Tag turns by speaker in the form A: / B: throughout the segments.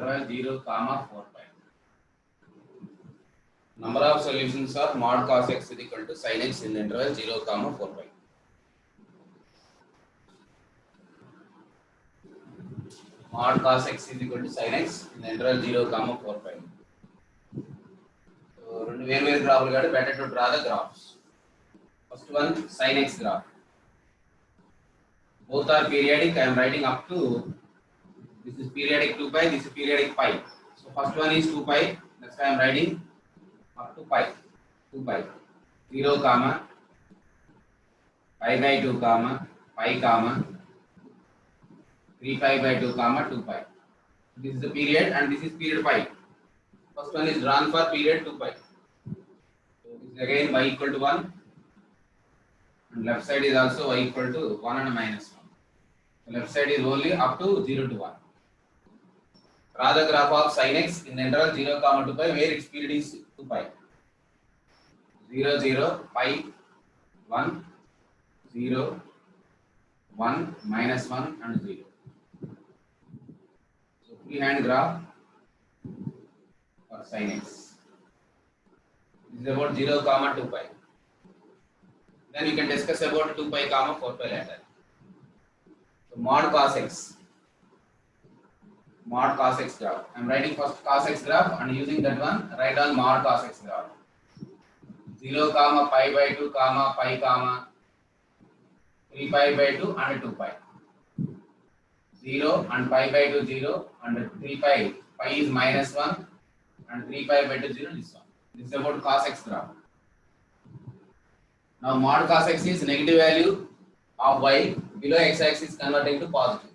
A: interval 0, 4 pi. Number of solutions are mod cos x is equal to sin x in the interval 0, 4 pi. Mod cos x is equal to sin x in the interval 0, 4 pi. So, two graph better to draw the graphs. First one, sin x graph. Both are periodic. I am writing up to, this is periodic 2 pi, this is periodic pi. So first one is 2 pi, that's why I am writing up to pi. 2 pi. 0, pi by 2, pi, 3 pi by 2, 2 pi. This is the period and this is period pi. First one is drawn for period 2 pi. So this is again y equal to 1. And left side is also y equal to 1 and minus 1. The left side is only up to 0 to 1. Draw the graph of sin x in the interval 0, 2 pi where its period is 2 pi. 0, 0, pi, 1, 0, 1, minus 1 and 0. So freehand graph for sin x. This is about 0, 2 pi. Then we can discuss about 2 pi, 4 pi later. So mod cos x. Mod cos x graph. I am writing first cos x graph and using that one write down mod cos x graph. 0, pi by 2, pi, 3 pi by 2 and 2 pi. 0 and pi by 2 0 and 3 pi. Pi is minus 1 and 3 pi by 2 0 this one. This is about cos x graph. Now mod cos x is negative value of y below x axis converting to positive.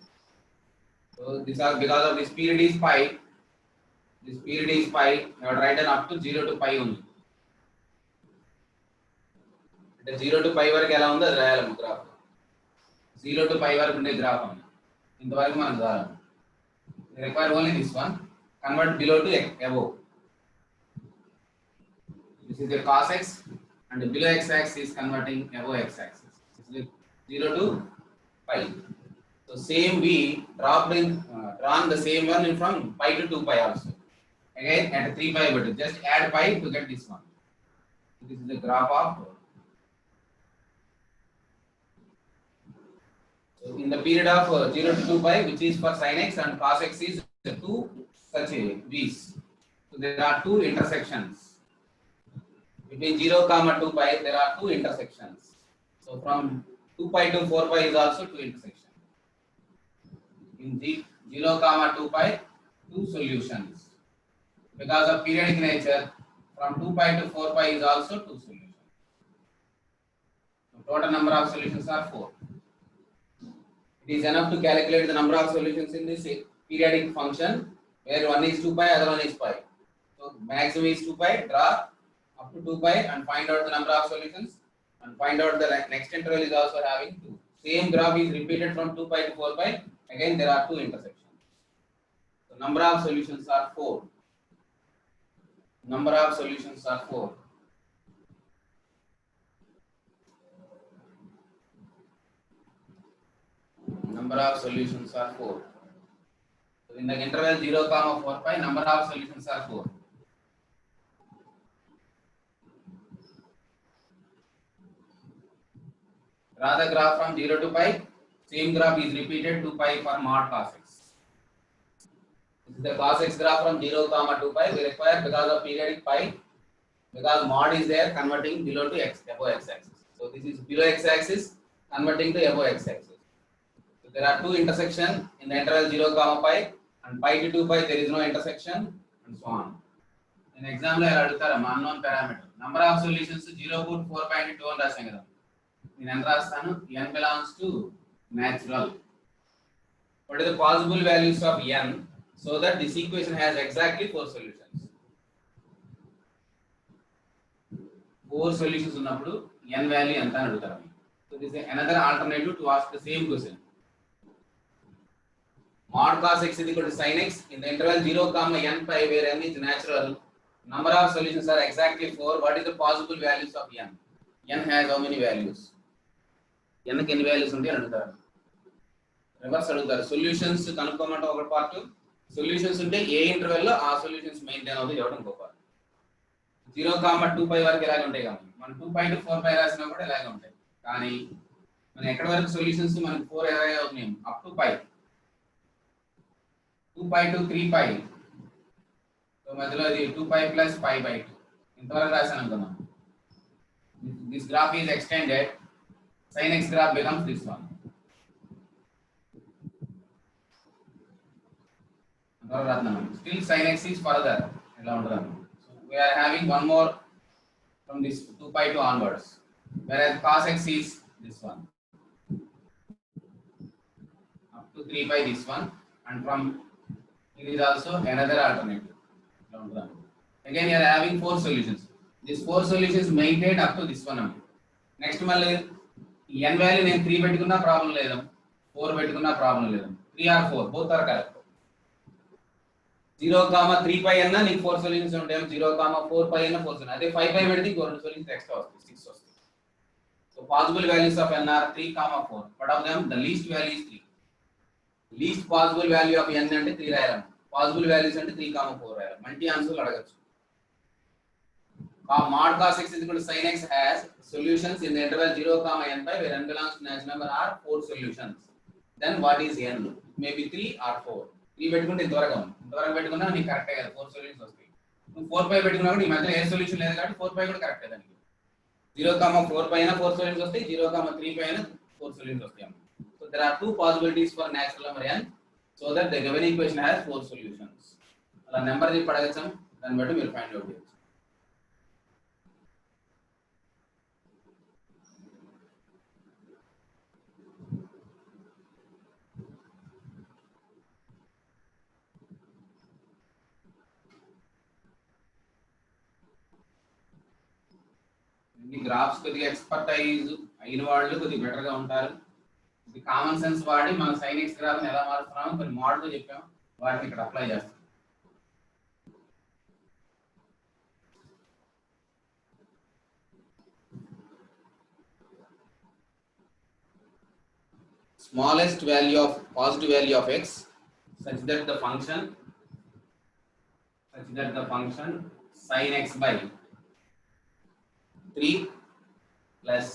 A: So this are because of this period is pi. This period is pi. You have written up to 0 to pi only. The 0 to pi వరకు ఎలా ఉందో రాయాలి graph. 0 to pi వరకు ఉండే graph అన్న. ఇంతవరకు మనం రాయాలి. We require only this one. Convert below to above. This is the cos x and below x axis is converting above x axis. This is 0 to pi. So same we drawn the same one from pi to 2 pi also. Again at 3 pi but just add pi to get this one. So this is the graph of. So in the period of 0 to 2 pi which is for sin x and cos x is 2 such v's. So there are two intersections. Between 0, 2 pi there are two intersections. So from 2 pi to 4 pi is also two intersections. In 0, 2 pi, two solutions. Because of periodic nature, from 2 pi to 4 pi is also two solutions. So total number of solutions are 4. It is enough to calculate the number of solutions in this periodic function, where one is 2 pi, other one is pi. So maximum is 2 pi, draw up to 2 pi and find out the number of solutions and find out the next interval is also having 2. Same graph is repeated from 2 pi to 4 pi. Again there are two intersections. So number of solutions are 4. Number of solutions are 4. Number of solutions are 4. So in the interval 0, 4 pi, number of solutions are 4. Draw the graph from 0 to pi. Same graph is repeated 2 pi for mod cos x. This is the cos x graph from 0, 2 pi. We require because of periodic pi, because mod is there converting below to x, above x axis. So this is below x axis converting to above x axis. So there are two intersections in the interval 0, pi and pi to 2 pi there is no intersection and so on. In exam lo ela adutara unknown parameter. Number of solutions 0.4 pi into 2 అని రాసాం కదా. నేను ఎంత రాస్తాను n belongs to natural. What are the possible values of n so that this equation has exactly 4 solutions? 4 solutions ఉన్నప్పుడు n value ఎంత అని అడుగుతారు. So this is another alternative to ask the same question. Mod cos x is equal to sin x in the interval 0, n pi where n is natural. Number of solutions are exactly 4. What is the possible values of n? N has how many values? n కి ఎన్ని values ఉంటాయి అని అడుగుతారు. Reverse అడుగుతారు. Solutions కనుక్కోమంటే ఒక part, solutions ఉంటే ఏ interval లో ఆ సొల్యూషన్స్ మెయింటైన్ అవుతాయి ఇవ్వడం గొప్ప. 0, 2π వరకు ఇలాగే ఉంటాయి కాబట్టి మనం 2π to 4π రాసినా కూడా ఇలాగే ఉంటాయి. కానీ మనం ఎక్కడ వరకు సొల్యూషన్స్ మనకి 4 ఎలాగే అవుతున్నాయి up to pi 2π to 3π. So మధ్యలో అది 2π plus π/2 ఇంతవరకు రాసాను అనుకుందాం. This graph is extended, sin x graph becomes this one. Still sin x is further. So we are having one more from this 2π to onwards, whereas cos x is this one up to 3π this one, and from it is also another alternative. Again you are having 4 solutions. These 4 solutions maintained up to this one. Next మళ్ళీ n value నేను 3 పెట్టుకున్నా problem లేదు, 4 పెట్టుకున్నా problem లేదు. 3 or 4 both are correct. 0, 3π అన్నా నీకు 4 solutions ఉంటాయి. 0, 4π అన్నా 4 సొల్యూషన్స్. అదే 5π పెడితే ఇంకో 2 సొల్యూషన్స్ ఎక్స్ట్రా వస్తాయి, 6 వస్తాయి. So possible values of n are 3, 4. But of them the least value is 3. Least possible value of n అంటే 3 రాయాలి. పాసిబుల్ వాల్యూస్ అంటే 3, 4 రాయాలి. మల్టీ ఆన్సర్లు అడగచ్చు. Mod cos x is equal to sin x has solutions in the interval 0, n5 where n belongs to natural number are 4 solutions. Then what is n? Maybe 3 or 4. 3 పెట్టుకుంటే ఇంతవరకు పెట్టుకున్నా నీకు కరెక్టే కదా, 4 సొల్యూషన్స్ వస్తాయి. నువ్వు 4π పెట్టుకున్నా కూడా నీ మధ్యలో ఏ సొల్యూషన్ లేదు కాబట్టి 4π కూడా కరెక్టే దానికి. 0, 4π అయినా 4 సొల్యూషన్స్ వస్తాయి, 0, 3π అయినా 4 సొల్యూషన్స్ వస్తాయి. So there are 2 possibilities for natural number n, so that the given equation has 4 solutions. అలా నెంబర్ చెప్పి అడగచ్చాం, దాన్ని బట్టి మీరు ఫైండ్ అవుట్ చేయొచ్చు. గ్రాఫ్స్ కొద్దిగా ఎక్స్పర్టైజ్ అయిన వాళ్ళు కొద్దిగా బెటర్ గా ఉంటారు. ఇది కామన్ సెన్స్ వాడి మనం sin x గ్రాఫ్ ని ఎలా మారుస్తున్నామో కొన్ని మోడల్ చెప్పాం, వాటిని ఇక్కడ అప్లై చేస్తాం. Smallest value of positive value of x such that the function sin x by 3 plus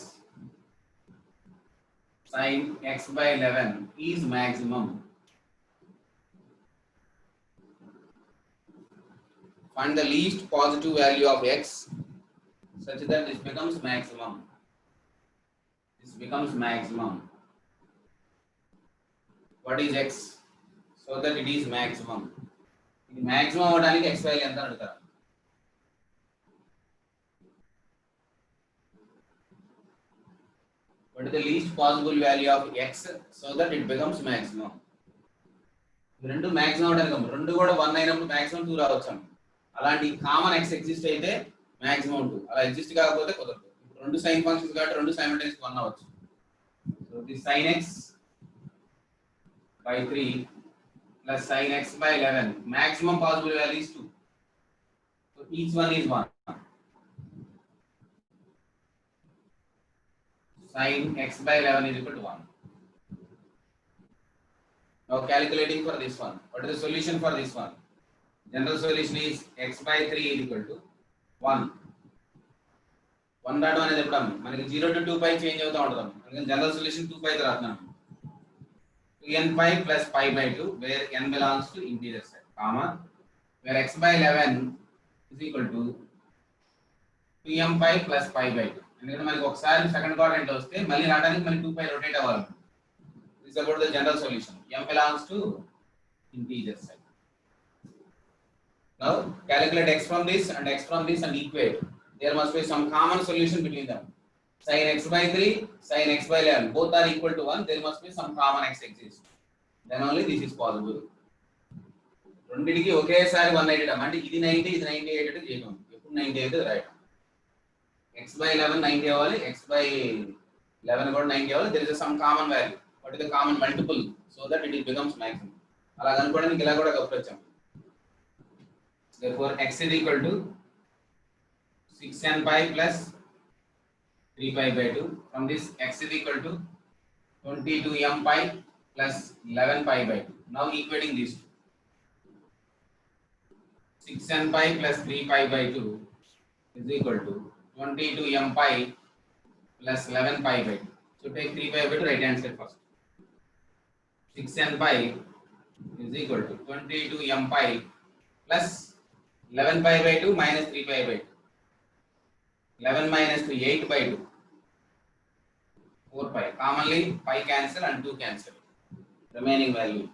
A: sin x by 11 is maximum. Find the least positive value of x such that this becomes maximum. What is x? So that it is maximum. ఇది maximum అవడానికి x value ఎంత అడుగుతారు. What is the least possible value of x so that it becomes maximum? రెండు maximum అవడానికి రెండు కూడా 1 అయినప్పుడు maximum 2 రావచ్చు. అలాంటి కామన్ x ఎగ్జిస్ట్ అయితే maximum 2, అలా ఎగ్జిస్ట్ కాకపోతే కుదరదు. రెండు సైన్ ఫంక్షన్స్ కాబట్టి రెండు సైమల్టేనియస్ 1 అవ్వచ్చు. So this sin x by 3 plus sin x by 11, maximum possible value is 2. So each one is 1. Sin x by 11 is equal to 1. Now calculating for this one. What is the solution for this one? General solution is x by 3 is equal to 1. 1.1 అనేది ఎప్పుడు మనకి 0 to 2π change అవుతూ ఉంటుంది. అందుకని general solution 2π తో రాస్తున్నాం. 2n5 plus π/2 where n belongs to integer set, comma where x by 11 is equal to 2m5 plus π/2. ఎందుకంటే మనకి ఒకసారి సెకండ్ క్వాడ్రంట్ లో వస్తే మళ్ళీ రావడానికి మళ్ళీ 2π రొటేట్ అవ్వాలి. This about the general solution. m belongs to integer set. Now calculate x from this and x from this and equate. There must be some common solution between them. Sin x by 3, sin x by 11, both are equal to 1. There must be some common x exist. Then only this is possible. రెండిటికి ఒకేసారి 180 అంటే ఇది 90 ఇది 90 అయ్యేటట్టు చేయడం. ఎప్పుడు 90 అయితే right. x by 11 90 అవ్వాలి, x by 11 కూడా 90 అవ్వాలి. There is some common value. What is the common multiple so that it becomes maximum? అలా కనుక్కోవడానికి ఇలా కూడా కప్పొచ్చాం. Therefore x is equal to 6n pi plus 3π/2. From this x is equal to 22m pi plus 11π/2. Now equating these two. 6n pi plus 3 pi by 2 is equal to 22 m pi plus 11 pi by 2. So take 3 pi by 2 right hand side first. 6n pi is equal to 22 m pi plus 11 pi by 2 minus 3 pi by 2. 11 minus 2 8 by 2. 4 pi. Commonly pi cancel and 2 cancel. Remaining value.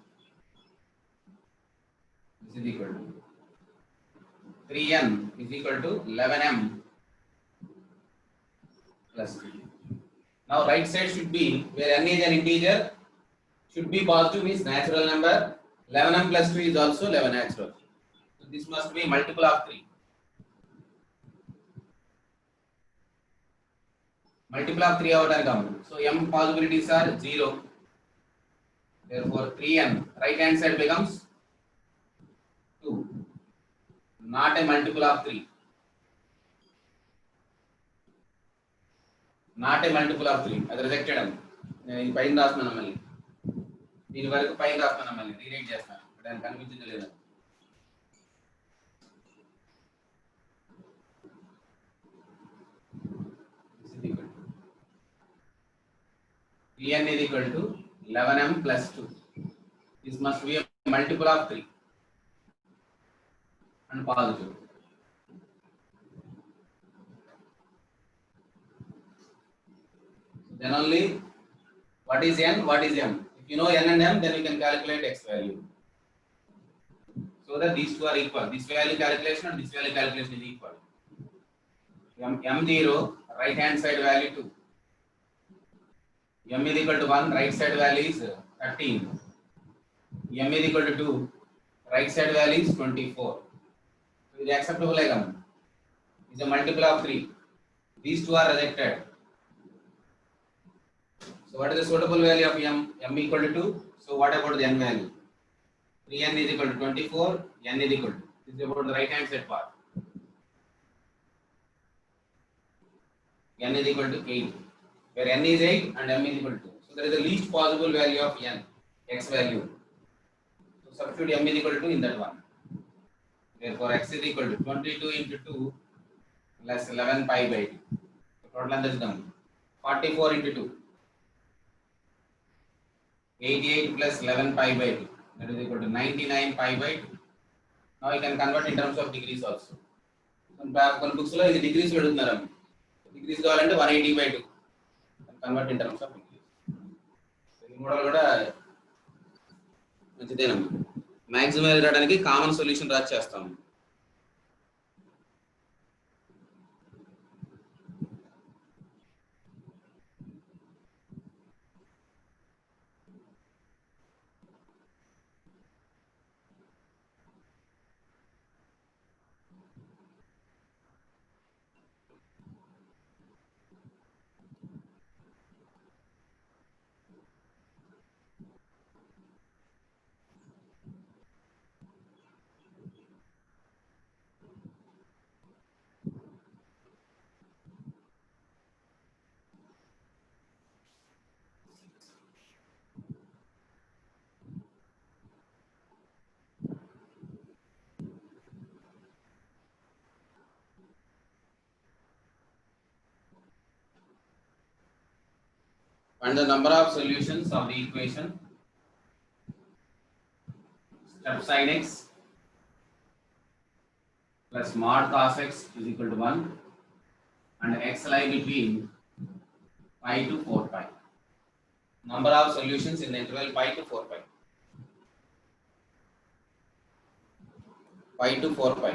A: This is equal to 3n is equal to 11m plus 3. Now right side should be, where n is an integer, should be positive, means natural number. 11m plus 2 is also 11 natural. So this must be multiple of 3. Multiple of 3 out and come. So m possibilities are 0. Therefore 3n right hand side becomes 2. Not a multiple of 3. Not a multiple of 3. That rejected m. In పైన రాస్తున్నాను మళ్ళీ. దీని వరకు పైన రాస్తున్నాను మళ్ళీ. Rewrite చేస్తాను. దానికి కనిపించింది లేదా? Tn is equal to 11m plus 2. This must be a multiple of 3 and positive. Then only what is n, what is m. If you know n and m, then you can calculate x value. So that these two are equal. This value calculation and this value calculation is equal. m0, right hand side value 2. M is equal to 1, right side value is 13. M is equal to 2, right side value is 24. So is acceptable item. Is a multiple of 3. These two are rejected. So what is the suitable value of m? M equal to 2. So what about the n value? 3n is equal to 24, n is equal to. This is about the right hand side part. N is equal to 8. Where n is 8 and m is equal to 2. So there is the least possible value of n, x value. So substitute m is equal to 2 in that one. Therefore x is equal to 22 into 2 plus 11 pi by 2. So total answer is done. 44 into 2. 88 plus 11 pi by 2. That is equal to 99 pi by 2. Now you can convert in terms of degrees also. Some books lo is degrees adugutunnaru. Degrees kavalante 180 by 2. Convert in terms of degrees. ఈ model కూడా మంచిదేనమ్మా. Maximum రావడానికి common solution రాసి చేస్తాము. And the number of solutions of the equation step sin x plus mod cos x is equal to 1 and x lie between pi to 4 pi. Number of solutions in the interval pi to 4 pi. Pi to 4 pi.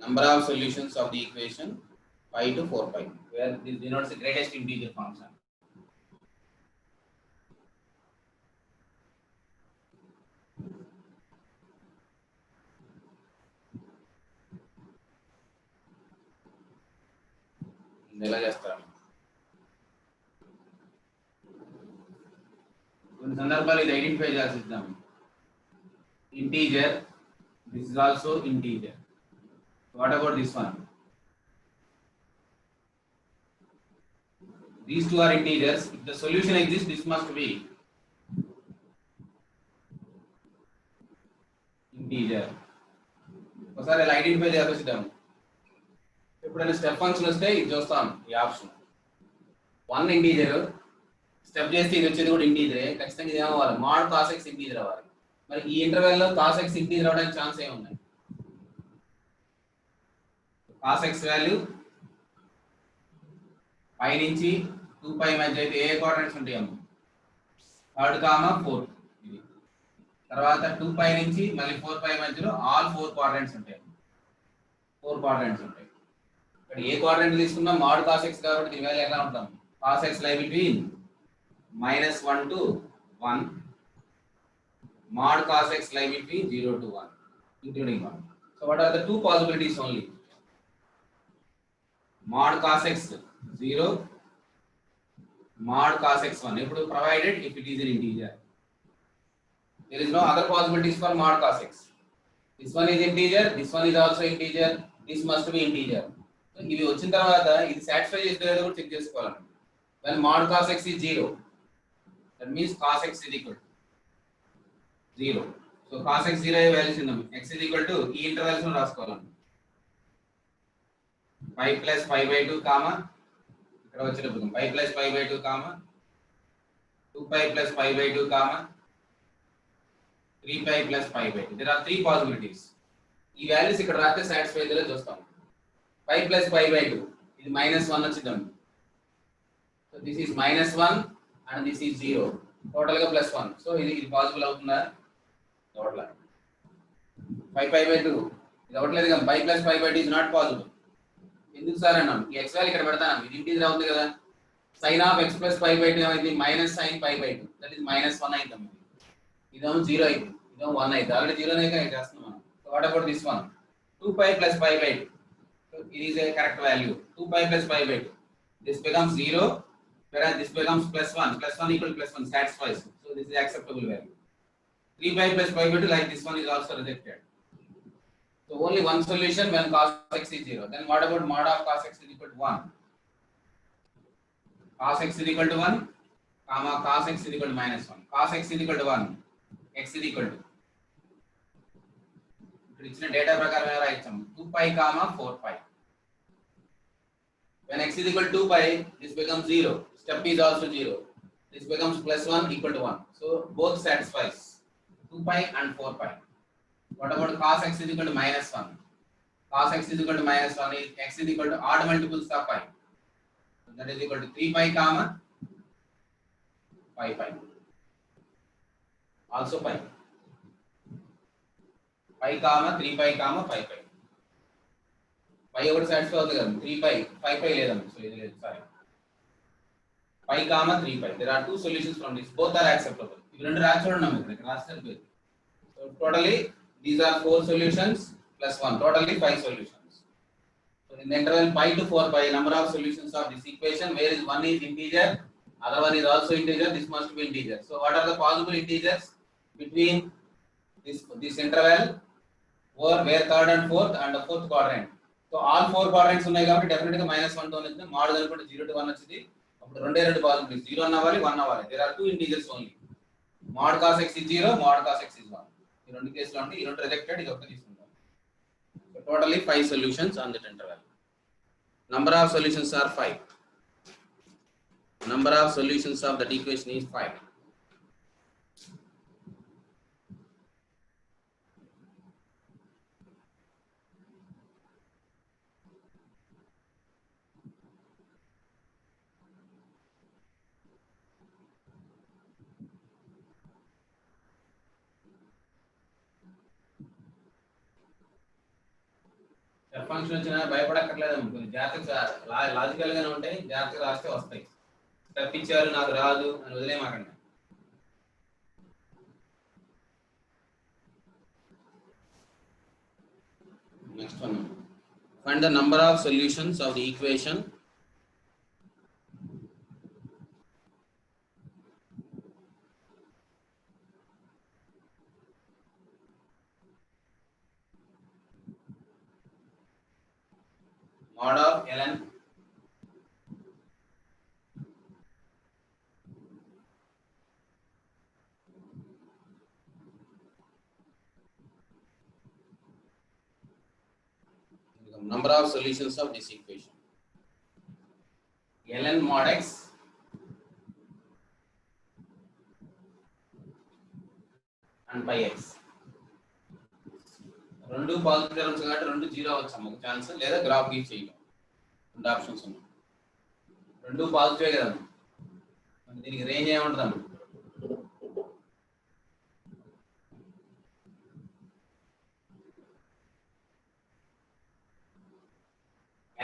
A: Number of solutions of the equation pi to 4 pi, where this denotes the greatest integer function. ఎలా చేస్తారు? కొన్ని సందర్భాలు ఇది identify చేసిద్దాం. Integer, this is also integer. What about this one? These two are integers. If the solution exists, this must be integer. ఒకసారి ఇలా identify చేద్దాం. ఎప్పుడైనా స్టెప్ ఫంక్షన్ వస్తే ఇది చూస్తాం, ఈ ఆప్షన్ 1 ఇంటీజర్ స్టెప్ చేస్తే ఇది వచ్చేది కూడా ఇంటీజరే. ఖచ్చితంగా ఇది ఏమవ్వాలి, మోడ్ కాస్ ఎక్స్ ఇంటీజర్ అవ్వాలి. మరి ఈ ఇంటర్వెల్ లో కాస్ ఎక్స్ ఇంటీజర్ అవడానికి ఛాన్స్ ఏమున్నాయి? కాస్ ఎక్స్ వాల్యూ పై నుంచి 2π మధ్య అయితే ఏ క్వాడ్రంట్స్ ఉంటాయమ్మా? 3rd, 4th. ఇది తర్వాత 2π నుంచి మళ్ళీ 4π మధ్యలో ఆల్ 4 క్వాడ్రంట్స్ ఉంటాయి. 4 క్వాడ్రంట్స్ ఉంటాయి. ఇక్కడ ఏ క్వాడ్రంట్ తీసుకున్నా మోడ్ కాస్ ఎక్స్ కాబట్టి దీని వాల్యూ ఎలా ఉంటాం? కాస్ ఎక్స్ లై between -1 to 1, mod cos x lie between 0 to 1, including 1. So what are the two possibilities only? Mod cos x 0, mod cos x 1, provided if it is an integer. There is no other possibilities for mod cos x. This one is integer, this one is also integer, this must be integer. So ఇవి వచ్చిన తర్వాత ఇది satisfy చేసేదో కూడా check చేసుకోవాలండి. When mod cos x is 0, that means cos x is equal to 0. So cos x 0 values in x is equal to ఈ intervals ను రాసుకోవాలండి. 5 plus pi by 2 comma ఇక్కడ వచ్చేటప్పుడు 5 plus pi by 2 comma 2pi plus pi by 2 comma 3pi plus pi by 2. There are three possibilities. ఈ values ఇక్కడ రాస్తే satisfy అయ్యేలా చూస్తాం. 5 plus pi by 2 ఇది -1 వచ్చిందండి. So this is -1 and this is 0. Total గా +1. So ఇది పాసిబుల్ అవుతుందా? టోటల్ 5pi by 2 ఇది అవట్లేదు కదా. 5 plus pi by 2 is not possible. ఎందుకు సార్ అన్నాం? ఈ x వాల్యూ ఇక్కడ పెడతాను. ఇది ఇంటిజర్ అవుతుంది కదా. sin of x plus pi by 2 ఏమైంది? -sin pi by 2. That is -1 అయింది. ఇదేమో 0 అయింది, ఇదేమో 1 అయింది. ఆల్రెడీ 0 నే చేస్తున్నాం మనం. So what about this one? 2pi plus pi by 2. So it is a correct value. 2pi plus pi by 2. This becomes 0, whereas this becomes +1. +1 equal to +1 satisfies. So this is acceptable value. 3pi plus pi by 2, like this one is also rejected. So only one solution when cos x is 0. Then what about mod of cos x is equal to 1? Cos x is equal to 1, comma cos x is equal to -1. Cos x is equal to 1, x is equal to ఇక్కడ ఇచ్చిన data ప్రకారం ఎలా ఇచ్చాము? 2pi, 4pi. When x is equal to 2pi, this becomes 0. Step is also 0. This becomes +1 equal to 1. So both satisfies 2pi and 4pi. What about cos x is equal to -1? Cos x is equal to -1 is x is equal to odd multiples of pi. So that is equal to 3pi, 5pi. Also pi. pi, 3pi, 5pi. pi ఒకటి satisfy అవుతుంది కదా. 3pi, 5pi లేదన్న. So ఇది లేదు, sorry. pi, 3pi. There are two solutions from this. Both are acceptable. ఇవి రెండు రాసి చూడండి ఇక్కడ రాస్తే సరిపోయింది. So totally these are 4 solutions plus 1. Totally 5 solutions. So in the interval pi to 4pi, number of solutions of this equation, where is one is integer, other one is also integer, this must be integer. So what are the possible integers between this interval, where third and fourth and the fourth quadrant? So all 4 quadrants ఉన్నాయి కాబట్టి definite గా -1 తో వచ్చింది. Mode అనుకుంటే 0 to 1 వచ్చింది. అప్పుడు రెండు possibilities, 0 అవ్వాలి, 1 అవ్వాలి. There are 2 integers only. mod cos x is 0, mod cos x is 1. ఈ రెండు కేసులు ఉంటాయి. ఈ రెండు రిజెక్టెడ్, ఇది ఒకటి తీసుకుంటాం. So totally 5 solutions on that interval. Number of solutions are 5. Number of solutions of that equation is 5. Function వచ్చినా భయపడక్కర్లేదు. కొంచెం జాగ్రత్తగా లాజికల్ గానే ఉంటాయి. జాగ్రత్తగా రాస్తే వస్తాయి. స్టెప్ ఇచ్చారు నాకు రాదు అని వదిలేమాకండి. Next one, find the number of solutions of the equation mod of ln number of solutions of this equation. ln mod x and pi x. రెండు పాజిటివ్ టర్మ్స్ కాబట్టి రెండు జీరో అవ్వచ్చు ఒక ఛాన్స్, లేదా గ్రాఫ్ గీసి చేయడం. రెండు ఆప్షన్స్ ఉన్నాయి. రెండు పాజిటివే కదా, దీనికి రేంజ్ ఏముంటుందమ్మ?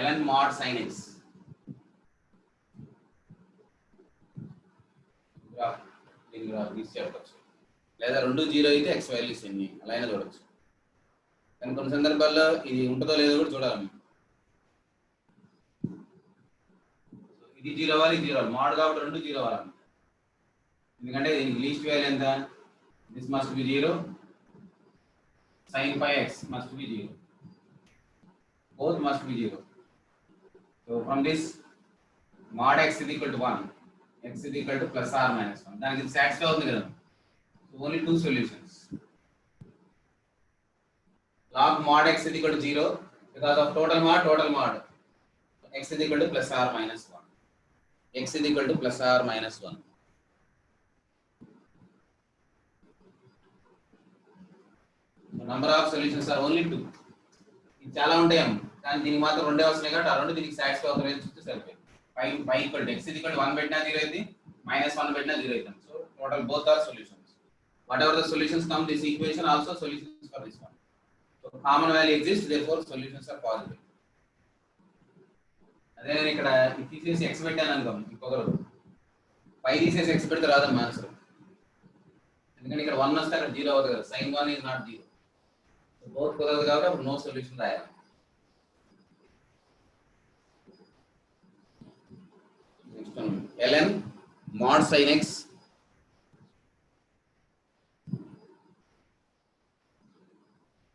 A: ln mod sin x. దీని గ్రాఫ్ గీసి చెప్పచ్చు, లేదా రెండు జీరో అయితే ఎక్స్ వాల్యూస్ ఎన్ని అలా అయినా చూడొచ్చు. కానీ కొన్ని సందర్భాల్లో ఇది ఉంటుందో లేదో కూడా చూడాలి. ఇది జీరో అవ్వాలి, ఇది జీరో అవ్వాలి. మోడ్ కాబట్టి రెండు జీరో అవ్వాలి, ఎందుకంటే దీనికి లీస్ట్ వాల్యూ ఎంత? This must be zero, sin pi x must be zero, both must be zero. So from this mod x is equal to 1, x is equal to plus or minus 1. దానికి ఇది satisfy అవుతుంది కదా. So only two solutions. Log mod x is equal to 0 because of total mod. X is equal to plus or minus 1. X is equal to plus or minus 1. The number of solutions are only 2. ఇది చాలా ఉంటాయమ్మ, కానీ దీనికి మాత్రం రెండే వస్తున్నాయి కాబట్టి ఆ రెండు దీనికి సాటిస్ఫై అవుతాయి చూస్తే సరిపోయి. Pi equal to x is equal to 1 పెట్టినా 0 అయింది, -1 పెట్టినా 0 అవుతుంది. So total both are solutions. Whatever the solutions come, this equation also solutions for this one. So common value exists, therefore solutions are positive. అదే నేను ఇక్కడ ఇది తీసేసి x పెట్టాను అనుకోం, ఇంకొకరు పై తీసేసి x పెడితే రాదమ్మా ఆన్సర్, ఎందుకంటే ఇక్కడ 1 వస్తే అక్కడ 0 అవుతుంది కదా. sin 1 is not 0. So both కుదరదు కాబట్టి అప్పుడు నో సొల్యూషన్ రాయాలి. Next one ln mod sin x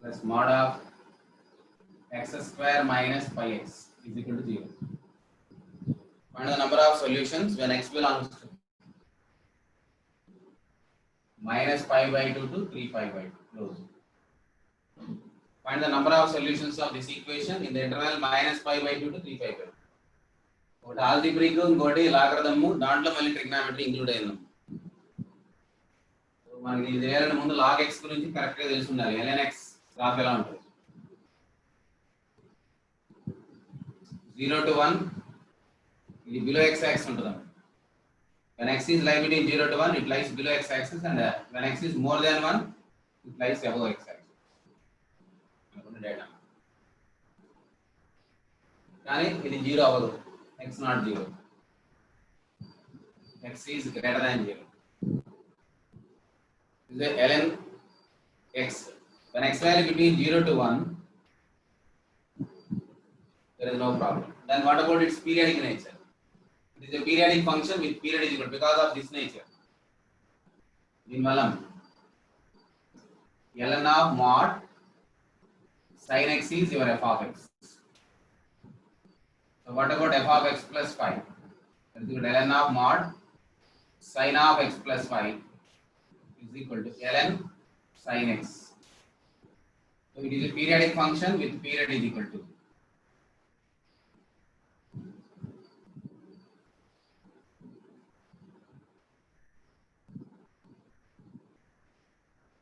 A: plus mod of x square minus pi x is equal to 0. Find the number of solutions when x belongs to minus pi by 2 to 3 pi by 2. Close. Find the number of solutions of this equation in the interval minus pi by 2 to 3 pi by 2. ఒకటి algebraic, ఇంకోటి logarithm, దాంట్లో మళ్ళీ trigonometry include అయింది. మనకి ఇది చేయాలని ముందు log x గురించి కరెక్ట్ గా తెలిసి ఉండాలి. ln x గ్రాఫ్ ఎలా ఉంటుంది? 0 to 1 ఇది బిలో x యాక్సిస్ ఉంటుంది. when x is lying between 0 to 1 it lies below x axis, and when x is more than 1 it lies above x axis. అనుకున్న data కానీ ఇది 0 అవ్వదు, x not 0, x is greater than 0. This is ln x. When x value between 0 to 1 there is no problem. Then what about its periodic nature? It is a periodic function with period is equal because of this nature. In Malam ln of mod sin x is your f of x. So what about f of x plus 5? That is ln of mod sin of x plus 5 is equal to ln sin x. So it is a periodic function with period is equal to.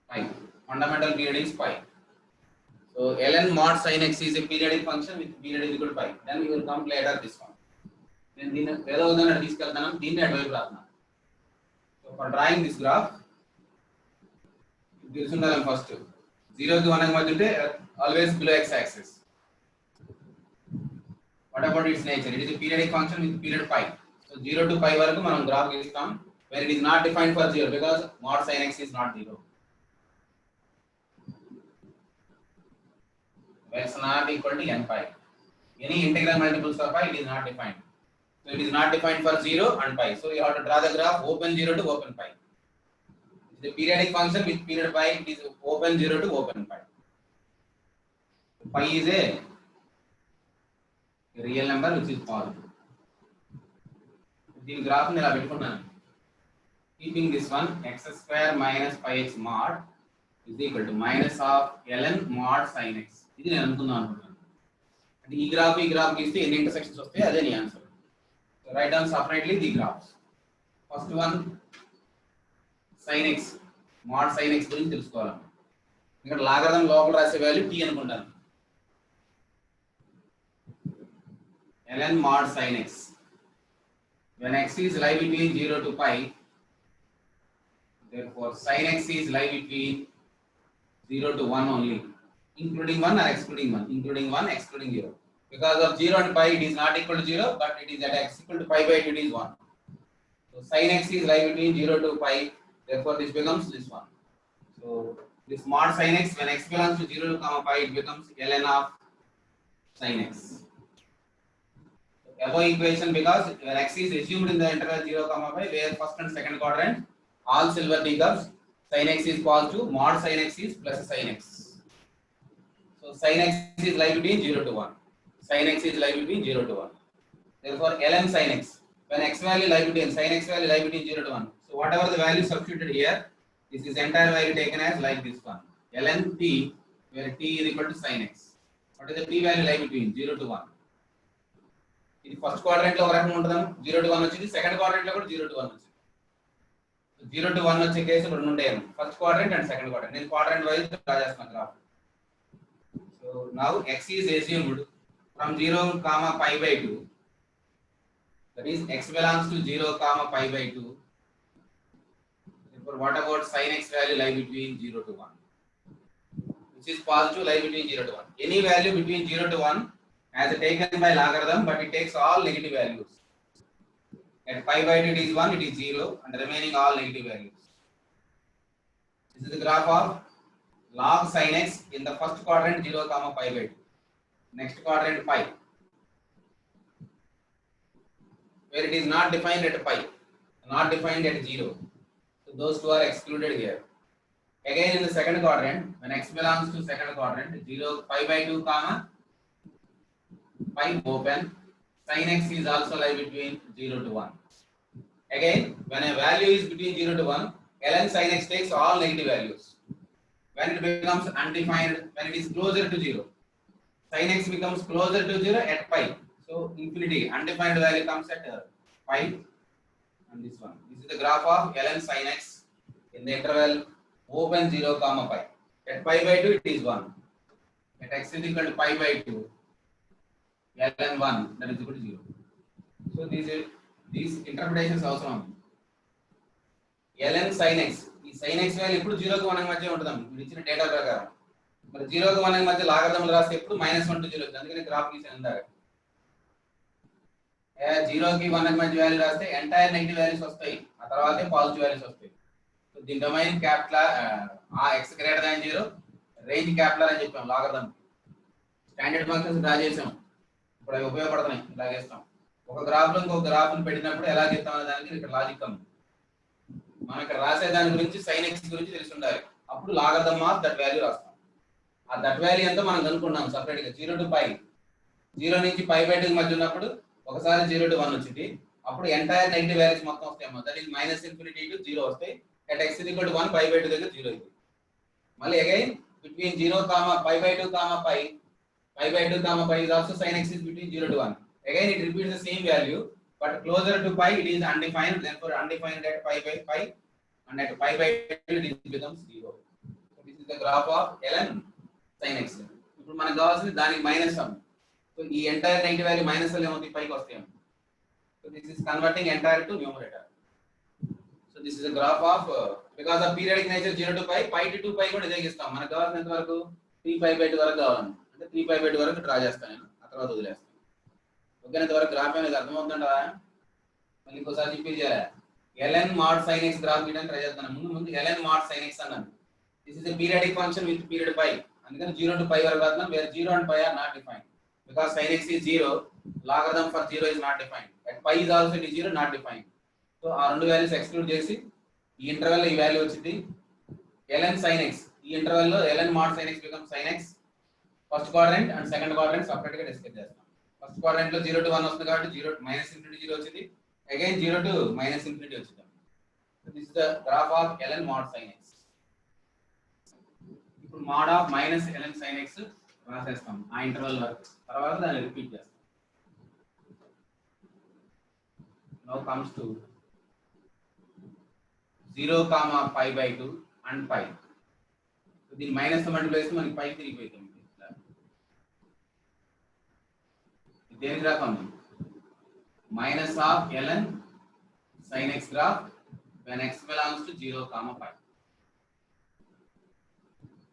A: Pi. Fundamental period is pi. So ln mod sin x is a periodic function with period is equal to pi. Then we will come later this one. Then దీన్ని ఏదో విధంగా తీసుకెళ్తాను, దీన్ని అటువైపు రాస్తున్నాను. So for drawing this graph తెలిసి ఉండాలి first 0 to 1 మధ్య ఉంటే always below x axis. What about its nature? It is a periodic function with period pi. So 0 to pi వరకు మనం graph గీస్తాం, where it is not defined for 0 because mod sin x is not 0. X not equal to n pi. Any integral multiples of pi it is not defined. So it is not defined for 0 and pi. So you have to draw the graph open 0 to open pi. It is a periodic function with period pi. It is open 0 to open pi. Pi is a real number which is positive. This graph ni ila pettukunnanu. Keeping this one x square minus pi x mod is equal to minus of ln mod sin x. ఇది నేను అనుకున్నాను. అంటే ఈ graph గీస్తే ఎన్ని intersections వస్తాయి అదే నీ answer. So right down separately the graphs. First one sin x, mod sin x గురించి తెలుసుకోవాలి. ఇక్కడ లాగరిథం లోపల రాసే వాల్యూ t అనుకుంటాను. ln mod sin x when x is lie between 0 to pi, therefore sin x is lie between 0 to 1 only, including 1 or excluding 1, including 1 excluding 0. Because of 0 and pi it is not equal to 0, but it is at x equal to pi by 2 it is 1. So sin x is lie between 0 to pi, therefore this becomes this one. So this mod sin x when x belongs to 0 to comma pi it becomes ln of sin x. So above equation, because when x is assumed in the interval 0 comma pi where first and second quadrant all silver decouples, sin x is positive, mod sin x is plus sin x. So sin x is lie between 0 to 1. Sin x is lie between 0 to 1. Therefore ln sin x when x value lie between sin x value lie between 0 to 1. So whatever the value substituted here, this is entire value taken as like this one. ln t where t is equal to sin x. What is the t value lie between 0 to 1? ఇది first quadrant లో ఒక రకంగా ఉంటుందా, 0 to 1 వచ్చింది. Second quadrant లో కూడా 0 to 1 వచ్చింది. 0 to 1 వచ్చే కేసు రెండు ఉంటాయి, first quadrant and second quadrant. నేను క్వాడ్రంట్ వైజ్ డ్రా చేస్తున్నాను graph. So now x is assumed from 0 comma pi by 2, that is x belongs to 0 comma pi by 2. Therefore what about sin x value lie between 0 to 1, which is positive, lie between 0 to 1. Any value between 0 to 1 as taken by logarithm, but it takes all negative values. At pi by 2 it is 1, it is 0, and remaining all negative values. This is the graph of log sin x in the first quadrant 0 comma pi by 2. Next quadrant pi, where it is not defined at pi, not defined at 0. So those two are excluded here. Again in the second quadrant, when x belongs to second quadrant, 0 pi by 2 comma pi open, sin x is also lie between 0 to 1. Again when a value is between 0 to 1, ln sin x takes all negative values. When it becomes undefined, when it is closer to 0, sin x becomes closer to 0 at pi. So infinity, undefined value comes at pi, and this one. This is the graph of ln sin x in the interval open 0 comma pi. At pi by 2 it is 1. At x is equal to pi by 2, ln 1 that is equal to 0. So these interpretations అవసరం. ln sin x, ఈ sin x value ఎప్పుడు 0 కి 1 మధ్య ఉంటుంది మీరు ఇచ్చిన data ప్రకారం. మరి 0 కి 1 మధ్య లాగరిథంలు రాస్తే ఎప్పుడు -1 to 0 అవుతుంది. అందుకని గ్రాఫ్ గీసాను ఇందాక. 0 కి 1 మధ్య వాల్యూ రాస్తే ఎంటైర్ నెగటివ్ వాల్యూస్ వస్తాయి, ఆ తర్వాతే పాజిటివ్ వాల్యూస్ వస్తాయి. సో దీని డొమైన్ క్యాపిటల్ ఆ x greater than 0, range capital అని చెప్పాం లాగరిథం. స్టాండర్డ్ ఫంక్షన్స్ డ్రా చేసాం, ఇప్పుడు అవి ఉపయోగపడుతున్నాయి. ఇలా చేస్తాం. ఒక గ్రాఫ్ లో ఇంకొక గ్రాఫ్ ని పెట్టినప్పుడు ఎలా చేస్తాం అనే దానికి ఇక్కడ లాజిక్ ఉంది. మనం ఇక్కడ రాసే దాని గురించి sin x గురించి తెలిసి ఉండాలి. అప్పుడు లాగరిథం ఆఫ్ దట్ వాల్యూ రాస్తాం. ఆ దట్ వాల్యూ ఎంతో మనం కనుక్కున్నాం సెపరేట్ గా. 0 to pi, 0 నుంచి pi by 2 మధ్య ఉన్నప్పుడు ఒకసారి 0 to 1 వచ్చింది. అప్పుడు ఎంటైర్ నెగటివ్ వాల్యూస్ మొత్తం వస్తాయి. దట్ ఈస్ -infinity to 0 వస్తాయి. at x is equal to 1, pi by 2 దగ్గర 0 ఇది. మళ్ళీ again between 0 comma pi by 2 comma pi, pi by 2 comma pi is also sin x is between 0 to 1. Again it repeats the same value, but closer to pi it is undefined, therefore undefined at pi by pi, and at pi by 2 it becomes 0. So this is the graph of ln sin x. ఇప్పుడు మనకు కావాల్సింది దానికి minus sum. So ఈ entire negative value minus వల్ల ఏమవుతుంది, పైకి వస్తాయి. So this is converting entire to numerator. So this is a graph of because of periodic nature 0 to pi, pi to 2 pi కూడా ఇదే ఇస్తాం. మనకు కావాల్సిన ఎంత వరకు 3 pi by 2 వరకు కావాలండి. అంటే 3 pi by 2 వరకు డ్రా చేస్తాను నేను, ఆ తర్వాత వదిలేస్తాను. ఓకే, ఇంతవరకు గ్రాఫ్ అనేది అర్థమవుతుందా? మళ్ళీ ఇంకోసారి చెప్పి చేయాలి. ln mod sin x graph గీయడానికి ట్రై చేస్తాను. ముందు ln mod sin x అన్నాను. This is a periodic function with period pi. అందుకని 0 to pi వరకు రాస్తున్నాం. where 0 and pi are not defined because sin x is 0, logarithm for 0 is not defined. At pi is also 0, not defined. So ఆ రెండు values exclude చేసి ఈ interval లో ఈ value వచ్చింది ln sin x. ఈ ఇంటర్వెల్ లో ln mod sin x becomes sin x. First quadrant and second quadrant separate గా డిస్కస్ చేస్తాం. ఫస్ట్ క్వాడ్రంట్ లో 0 to 1 వస్తుంది కాబట్టి 0 -infinity 0 వచ్చింది. అగైన్ 0 to -infinity వచ్చింది. So this is the graph of ln mod sin x. ఇప్పుడు mod of -ln sin x రాసేస్తాం ఆ interval వరకు, తర్వాత దాన్ని రిపీట్ చేస్తాం. Now comes to 0, pi by 2 and pi. దీని మైనస్ తో మల్టిప్లై చేస్తే మనకి పైకి తిరిగిపోతుంది. దేని గ్రాఫ్ అమ్మ? Minus of ln sin x graph when x belongs to 0, pi.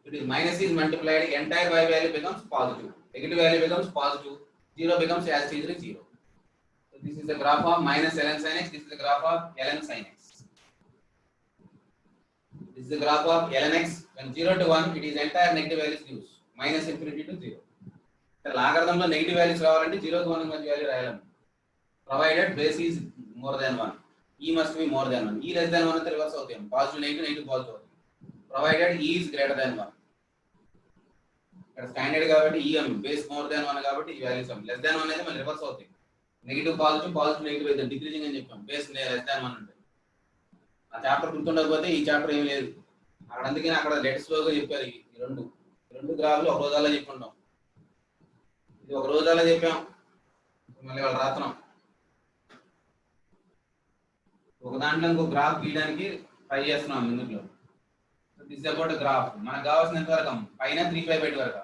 A: It is minus is multiplied, entire y value becomes positive, negative value becomes positive, 0 becomes as it is 0. So this is the graph of minus ln sin x, this is the graph of ln sin x. This is the graph of ln x. When 0 to 1, it is entire negative values gives, minus infinity to 0. Logarithm లో negative values రావాలంటే 0 కి 1 మధ్య value రాయాలి. Provided base is more than 1, e must be more than 1, e less than 1 అంటే reverse అవుతాయి, positive negative negative positive అవుతుంది. Provided e is greater than 1. ఇక్కడ standard కాబట్టి e am base more than 1 కాబట్టి ఈ వాల్యూస్ am లెస్ దాన్ 1 అయితే మళ్ళీ reverse అవుతాయి. నెగటివ్ పాజిటివ్ పాజిటివ్ నెగటివ్ అయితే డిక్రీజింగ్ అని చెప్పాం, బేస్ లెస్ దాన్ 1 అంటే. ఆ చాప్టర్ గుర్తుండకపోతే ఈ చాప్టర్ ఏమీ లేదు అక్కడ, అందుకని అక్కడ డెడ్ స్లోగా చెప్పారు. ఈ రెండు గ్రాఫ్లు ఒక రోజాల్లో చెప్పుకుంటాం. ఇది ఒక రోజాల్లో చెప్పాం, మళ్ళీ వాళ్ళు రాత్రం ఒక దాంట్లో ఇంకో గ్రాఫ్ గీయడానికి ట్రై చేస్తున్నాం ఇందులో. This about graph. మనకు కావాల్సిన ఎంత వరకు పైన 3 pi by 2 వరకు,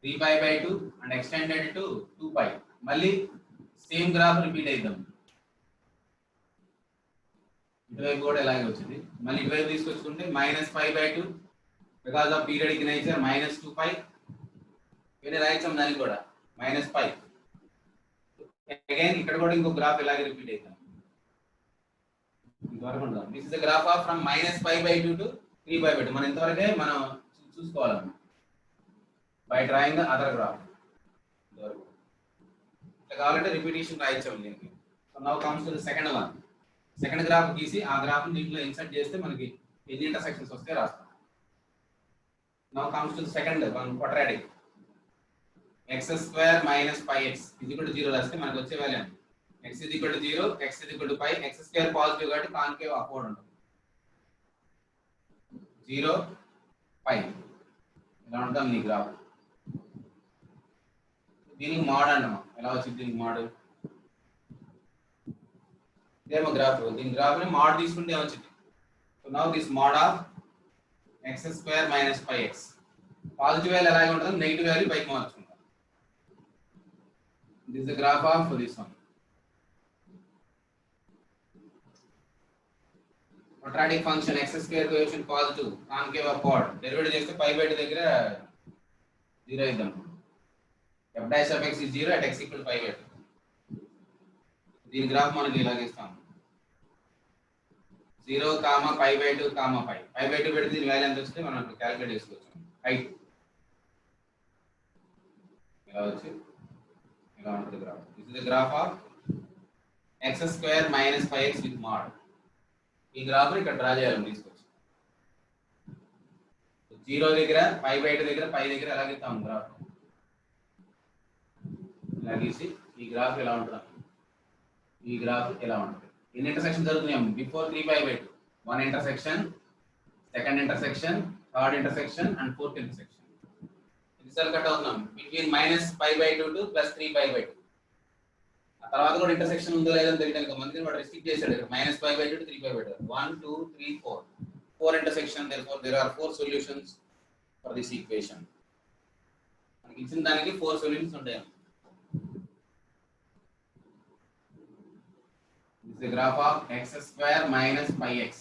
A: 3 pi by 2 and extended to 2 pi. మళ్ళీ సేమ్ గ్రాఫ్ రిపీట్ అవుతాం. ఇటువైపు కూడా ఇలాగే వచ్చింది, మళ్ళీ ఇటువైపు తీసుకొచ్చుకుంటే minus 5 by 2 because of periodic nature minus 2 pi. వేరే రాయించాం దానికి కూడా మైనస్ 5. అగైన్ ఇక్కడ కూడా ఇంకో గ్రాఫ్ ఇలాగే రిపీట్ అవుతాం. This is the graph of from minus 5 by 2 to 3 pi by 2. మనం ఇంతవరకే మనం చూసుకోవాలన్నమాట by drawing the other graph. ఇట్లా కావాలంటే రిపిటేషన్ రాయించాం దీనికి. So now comes to the second one. Second graph గీసి ఆ గ్రాఫ్ దీంట్లో ఇన్సర్ట్ చేస్తే మనకి ఎన్ని ఇంటర్సెక్షన్స్ వస్తే రాస్తాం. Now comes to the second one, quadratic. x square minus pi x is equal to 0 రాస్తే మనకు వచ్చే value x is equal to 0, x is equal to pi, x square positive కాబట్టి కాన్కేవ్ అప్వర్డ్ ఉంటుంది. 0 pi ఇలా ఉంటుంది నీ graph. దీనికి mode అంటాం. ఎలా వచ్చింది దీనికి మోడ్? ఇదేమో గ్రాఫ్, దీని గ్రాఫ్ ని మోడ్ తీసుకుంటే ఏమొచ్చింది? So now this mode of x square minus pi x, positive value ఎలాగే ఉంటుంది, నెగిటివ్ వాల్యూ పైకి మార్చుకుంటాం. This is the graph of this one. Quadratic function x square coefficient positive, concave upward. Derivative చేస్తే pi by 2 దగ్గర 0 ఇద్దాం. f dash of x is 0 at x equal to pi by 2. దీని graph మనకి ఇలాగ ఇస్తాం. 0, pi by 2, pi. Pi by 2 పెడితే దీని value ఎంత వస్తే మనం క్యాలిక్యులేట్ చేసుకోవచ్చు. హైట్ ఇలా వచ్చి the graph. This is the graph of x square minus pi x with mod. ఈ గ్రాఫ్ ని ఇక్కడ డ్రా చేయాలని తీసుకోవచ్చు. 0 దగ్గర pi by 2 దగ్గర pi దగ్గర ఎలా గీస్తాం గ్రాఫ్, ఇలా గీసి ఈ గ్రాఫ్ ఎలా ఉంటుంది, ఈ గ్రాఫ్ ఎలా ఉంటుంది. ఎన్ని ఇంటర్సెక్షన్ జరుగుతున్నాయి before 3 pi by 2? 1 intersection, second intersection, third intersection and fourth intersection. Result cut అవుతున్నాం between minus 5 by 2 to plus 3 pi by 2. ఆ తర్వాత కూడా ఇంటర్సెక్షన్ ఉందో లేదో తెలియడానికి మందిని వాడు రిస్ట్రిక్ట్ చేశాడు ఇక్కడ, minus 5 by 2 to 3 pi by 2. 1 2 3 4 4 intersection. therefore there are 4 solutions for this equation. మనకి ఇచ్చిన దానికి 4 సొల్యూషన్స్ ఉంటాయి. this is the graph of x square minus pi x.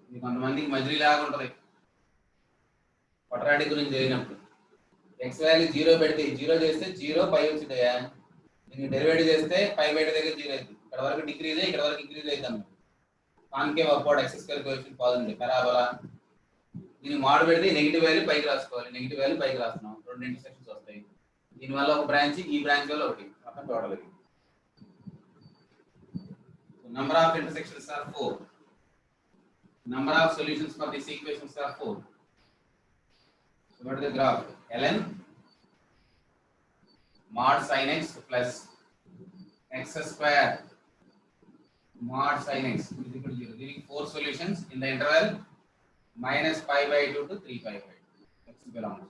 A: ఇది కొంతమందికి మజిలీ లాగా ఉంటుంది క్వాడ్రాటిక్ గురించి జరిగినప్పుడు. x వాల్యూ 0 పెడితే 0 చేస్తే 0 pi వచ్చిందయ్యా, దీన్ని డెరివేటివ్ చేస్తే pi by 2 దగ్గర 0 అవుతుంది. ఇక్కడ వరకు డిక్రీజ్ అయ్యి ఇక్కడ వరకు ఇంక్రీజ్ అవుతాం. Concave upward x square coefficient positive parabola. దీన్ని మోడ్ పెడితే నెగిటివ్ వాల్యూ పైకి రాసుకోవాలి, నెగిటివ్ వాల్యూ పైకి రాస్తున్నాం, రెండు ఇంటర్సెక్షన్స్ వస్తాయి. దీనివల్ల ఒక బ్రాంచ్, ఈ బ్రాంచ్ వల్ల ఒకటి, మొత్తం total. Number of intersections are 4. Number of solutions for this equations are 4. So what is the graph? ln mod sin x plus x square mod sin x is equal to 0. Giving 4 solutions in the interval minus pi by 2 to 3 pi by 2. X belongs.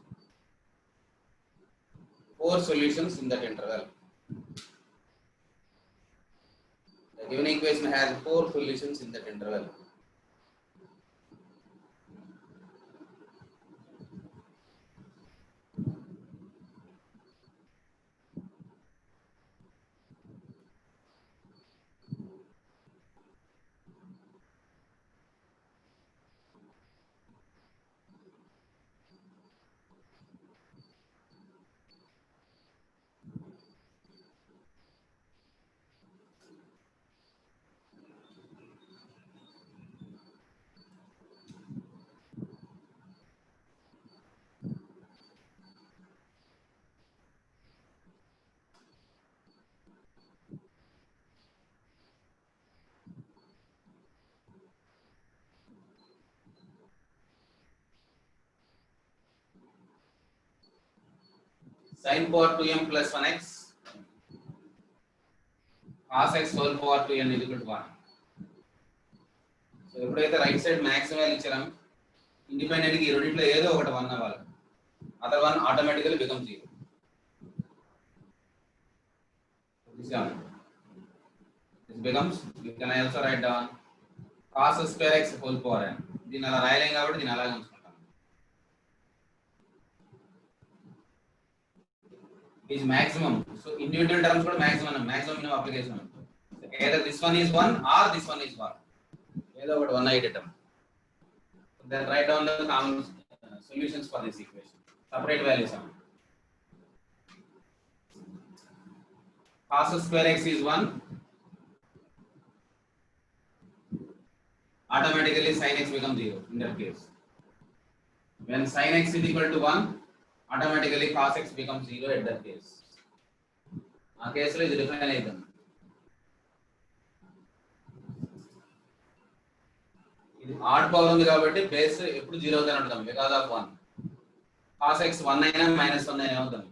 A: 4 solutions in that interval. The given equation has 4 solutions in that interval. Sin power 2m plus 1x cos x whole power 2n is equal to 1. So ఎప్పుడైతే right side maximum value ఇచ్చారో independent గా ఈ రెండిట్లో ఏదో ఒకటి 1 అవ్వాలి, other one automatically become 0. This becomes, you can also write down cos square x whole power n. దీన్ని అలా రాయలేం కాబట్టి దీన్ని అలాగే ఉంచుకుంటాం. It is maximum. So individual terms కూడా maximum minimum application. Either this one is 1 or this one is 1. ఏదో ఒకటి 1 item. Then write down the common solutions for this equation. Separate values. Cos square x is 1. Automatically sin x becomes 0 in that case. When sin x is equal to 1, automatically cos x becomes 0 at that case. ఆ కేసులో ఇది define అవుతుంది. ఇది add power ఉంది కాబట్టి base ఎప్పుడు 0 అవుతానే ఉంటుంది బికాజ్ ఆఫ్ 1. cos x 1 అయినా మైనస్ 1 అయినా అవుతుంది.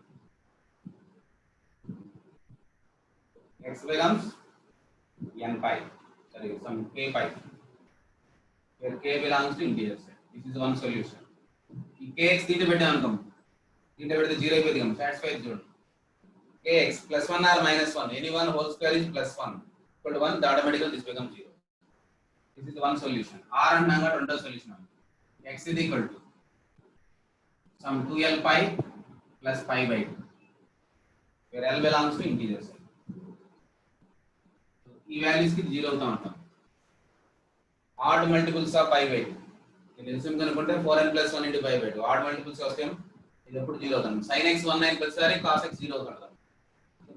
A: x becomes n pi, sorry, some k pi, where k belongs to integers. This is one solution. ఈ kx దీంట్లో పెట్టాం అనుకోం, దీంట్లో పెడితే 0 అయిపోతుంది కదా, సాటిస్ఫై చూడండి. kx plus 1 or minus 1, any one whole square is plus 1 equal to 1, the automatically this becomes 0. This is one solution. R and number రెండో solution. x is equal to some 2l pi plus pi by 2, where l belongs to integers. ఈ values కి 0 అవుతా ఉంటాం. Odd multiples of pi by 2. ఇది LCM కనుకుంటే 4n plus 1 into pi by 2. Odd multiples వస్తే ఇది ఎప్పుడు 0 అవుతుంది. sin x 1 అయిన ప్రతిసారి cos x 0 అవుతుంది.